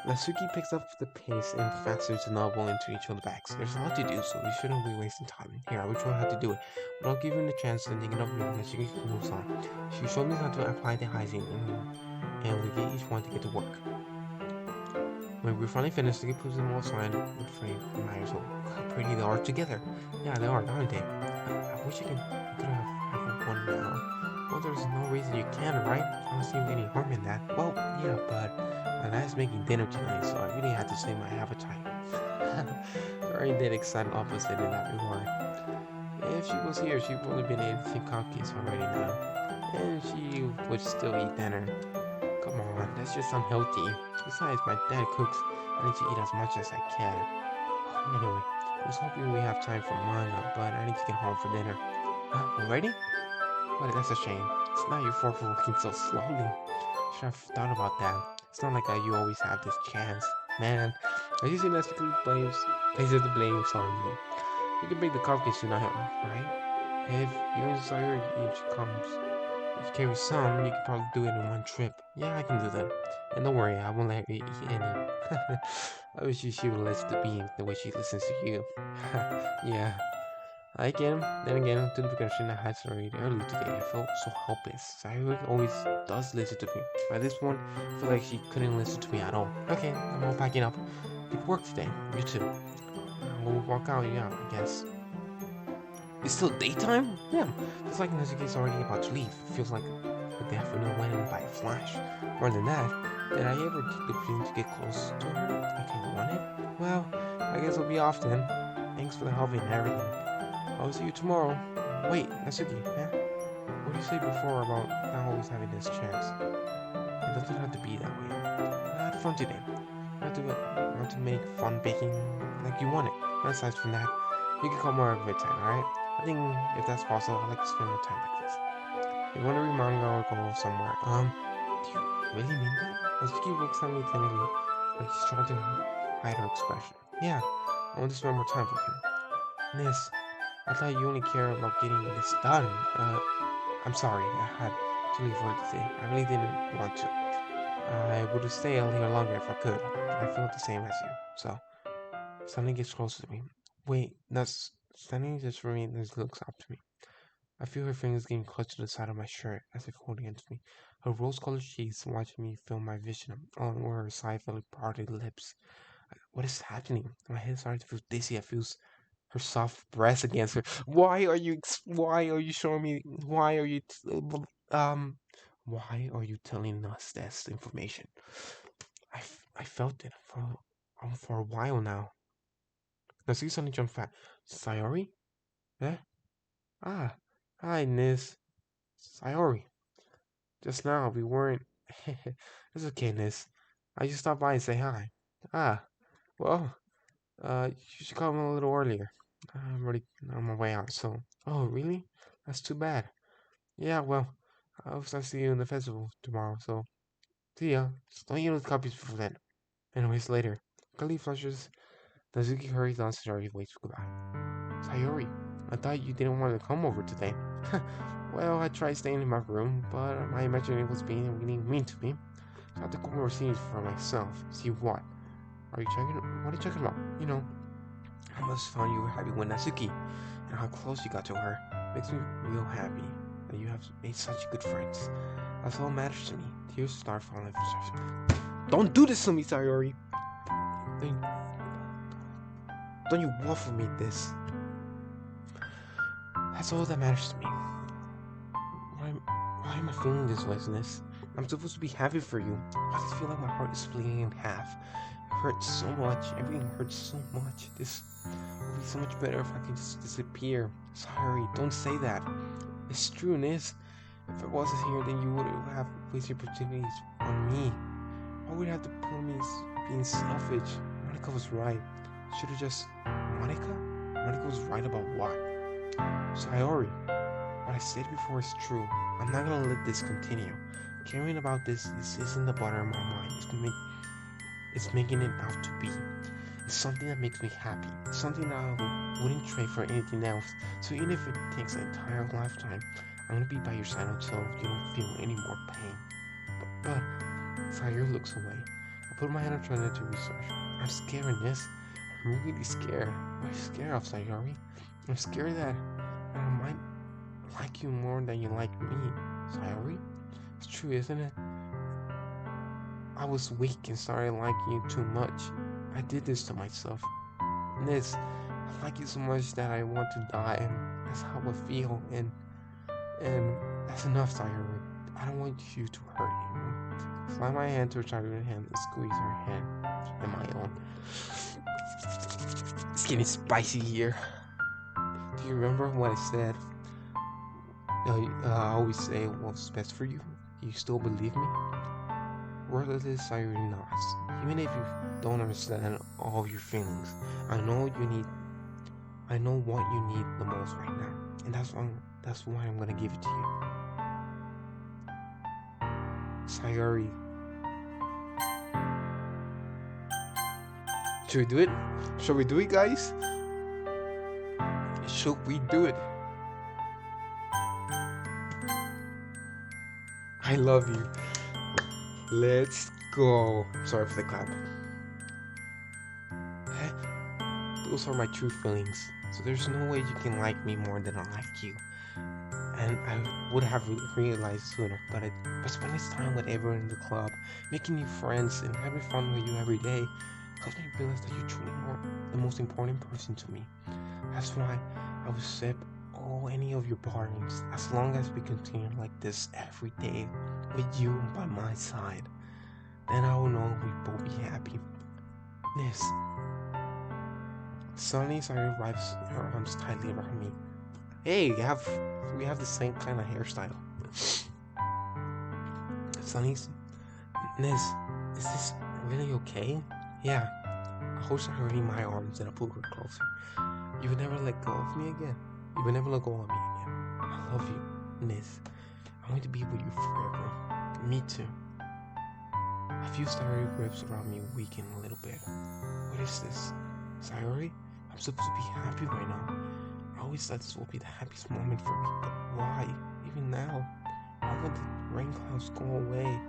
Natsuki picks up the pace and fastens the novel into each of the bags. There's a lot to do, so we shouldn't be wasting time. Here, I will show you how to do it, but I'll give you the chance to think it up and Natsuki moves on. She showed me how to apply the icing, and we get each one to get to work. When we're finally finished, Natsuki puts them all aside with frame and matters. Look how pretty they are together. Yeah, they are, aren't they? I wish I could have one now. Well, there's no reason you can, right? I don't see any harm in that. Well, yeah, but my dad's making dinner tonight, so I really had to save my appetite. Very dead excited opposite in that regard. If she was here, she would have been eating cupcakes already now. And she would still eat dinner. Come on, that's just unhealthy. Besides, my dad cooks. I need to eat as much as I can. Anyway, I was hoping we have time for manga, but I need to get home for dinner. Already? Well, that's a shame. It's not your fault for working so slowly. Should have thought about that. It's not like you always have this chance. Man, I usually places the blame on you. You can bring the cupcakes tonight, right? If you desire if you carry some, you can probably do it in one trip. Yeah, I can do that. And don't worry, I won't let her eat any. I wish she would listen to me the way she listens to you. Yeah. Then again, to the progression I had started earlier today, I felt so helpless. Sayuri always does listen to me. By this point, I feel like she couldn't listen to me at all. Okay, I'm all packing up. Good work today. You too. We'll walk out, yeah, I guess. It's still daytime? Yeah. Feels like Natsuki's already about to leave. It feels like the afternoon went in by a flash. More than that, did I ever take the opportunity to get close to her like I wanted? Well, I guess I'll be off then. Thanks for the help and everything. I'll see you tomorrow. Wait, Natsuki, huh? What did you say before about not always having this chance? It doesn't have to be that way. I had fun today. Want to make fun baking like you want it. And aside from that, you can come more of a time, alright? I think if that's possible, I'd like to spend more time like this. You want to read manga or go somewhere? Do you really mean that? Natsuki looks at me tenderly, like she's trying to hide her expression. Yeah, I want to spend more time with you. Nis, I thought you only care about getting this done. I'm sorry, I had to leave work today. I really didn't want to. I would have stayed here longer if I could. I feel the same as you. So, Sunny gets closer to me. Wait, that's Sunny just for me and looks up to me. I feel her fingers getting close to the side of my shirt as if holding into me. Her rose-colored cheeks watching me fill my vision, along with her side-filling parted lips. What is happening? My head starts to feel dizzy. I feel her soft breast against her. Why are you showing me? Um, why are you telling us this information? I felt it for a while now. Now see something jump fat. Sayori? Eh? Ah, hi, Nis. Sayori. Just now we weren't. It's okay, Nis. I just stopped by and say hi. Ah, well, you should come a little earlier. I'm already on my way out, so. Oh, really? That's too bad. Yeah, well, I'll see you in the festival tomorrow, so. See ya. Just don't eat those copies before then. Anyways, later. Kali flushes. Nazuki hurries downstairs and waits for goodbye. Sayori, I thought you didn't want to come over today. Well, I tried staying in my room, but my imagination was being really mean to me. So I had to go overseas for myself. See what? What are you talking about? You know, how much fun you were having with Natsuki, and how close you got to her. Makes me real happy that you have made such good friends. That's all matters to me. Tears start falling from surface. Don't do this to me, Sayori! Don't you waffle me this. That's all that matters to me. Why am I feeling this way, Nis? I'm supposed to be happy for you. Why does it feel like my heart is splitting in half? It hurts so much. Everything hurts so much. This would be so much better if I could just disappear. Sorry, don't say that. It's true, Nis. If I wasn't here, then you would have wasted opportunities on me. Why would you have to put me as being selfish? Monica was right. Should have just... Monica? Monica was right about what? Sayori. What I said before is true. I'm not gonna let this continue. Caring about this isn't the bottom of my mind. It's making it out to be. It's something that makes me happy. It's something that I wouldn't trade for anything else. So even if it takes an entire lifetime, I'm gonna be by your side until you don't feel any more pain. But Sayori looks away. I put my hand on her shoulder to research. I'm scared of this. I'm really scared. What are you scared of, Sayori? I'm scared that I might like you more than you like me, Sayori. It's true, isn't it? I was weak and started liking you too much. I did this to myself. Nis, I like you so much that I want to die, and that's how I feel, and that's enough, Sayori. I don't want you to hurt anyone. Slide my hand to her childhood hand and squeeze her hand in my own. It's getting spicy here. Do you remember what I said? I always say what's best for you. You still believe me? Wordless, Sayori nods. Even if you don't understand all of your feelings, I know what you need the most right now, and that's why I'm gonna give it to you. Sayori. Should we do it? Shall we do it, guys? Should we do it? I love you. Let's go. Sorry for the clap. Those are my true feelings. So there's no way you can like me more than I like you. And I would have realized sooner, but spending time with everyone in the club, making new friends, and having fun with you every day helped me realize that you're truly the most important person to me. That's why I will accept any of your bargains as long as we continue like this every day with you by my side. Then I will know we both be happy. Nis. Suddenly, Sayori wraps her arms tightly around me. Hey, we have the same kind of hairstyle. Sonny's, Niz, is this really okay? Yeah. I hope I hurting my arms and I pull her closer. You would never let go of me again. You would never let go of me again. I love you, Niz. I want to be with you forever. Me too. I feel Sayori grips around me weaken a little bit. What is this? Sayori? I'm supposed to be happy right now. I always thought this would be the happiest moment for me, but why? Even now? Why won't the rain clouds go away?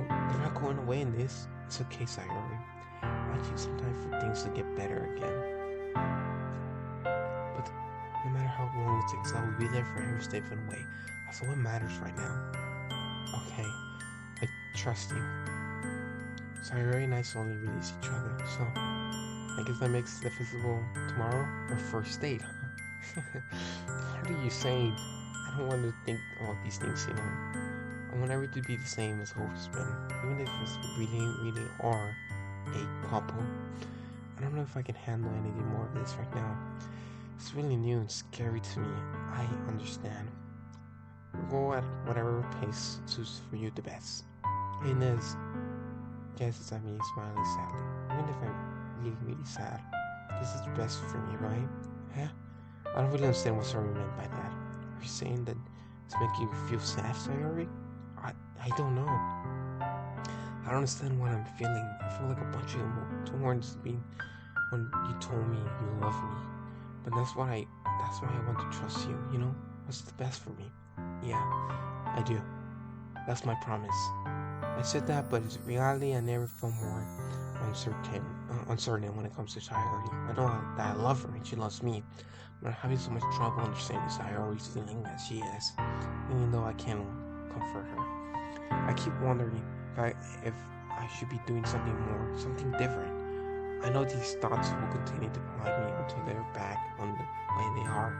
They're not going away in this. It's okay, Sayori. I take some time for things to get better again. But no matter how long it takes, I will be there for every step of the way. That's what matters right now. Okay, I trust you. Sayori and I slowly release each other, so I guess that makes the physical tomorrow our first date, huh? What are you saying? I don't want to think all these things, you know. I want everything to be the same as it's been, even if it's really are a couple. I don't know if I can handle anything more of this right now. It's really new and scary to me. I understand. Go at whatever pace suits for you the best. Hey Niz. Yes, it's me smiling sadly. Even if I'm really sad. This is best for me, right? Huh? I don't really understand what Sayori meant by that. Are you saying that it's making you feel sad, Sayori? I don't know. I don't understand what I'm feeling. I feel like a bunch of thorns being when you told me you love me. But that's why I want to trust you, you know? What's the best for me? Yeah, I do. That's my promise. I said that, but in reality, I never felt more uncertain when it comes to Sayori. I know that I love her and she loves me, but I'm having so much trouble understanding Sayori's feeling that she is, even though I can't comfort her. I keep wondering if I should be doing something more, something different. I know these thoughts will continue to plague me until they're back on the way they are.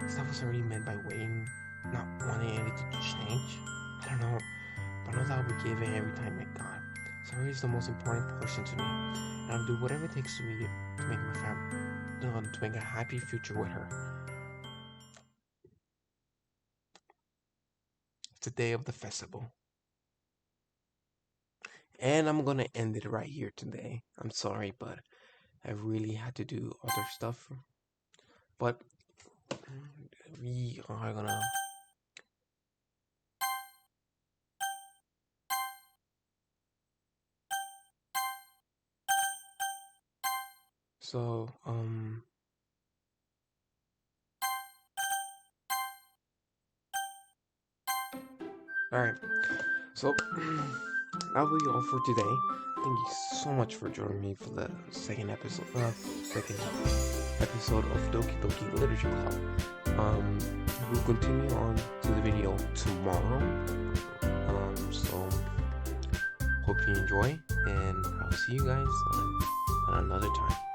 Is that what's already meant by waiting, not wanting anything to change? I don't know, but I know that I will give it every time I got. Sayori is the most important person to me, and I'll do whatever it takes to make my family, to make a happy future with her. It's the day of the festival. And I'm gonna end it right here today. I'm sorry, but I really had to do other stuff. But we are gonna. So, alright. So, that will be all for today. Thank you so much for joining me for the second episode of Doki Doki Literature Club. We'll continue on to the video tomorrow. So hope you enjoy, and I'll see you guys on another time.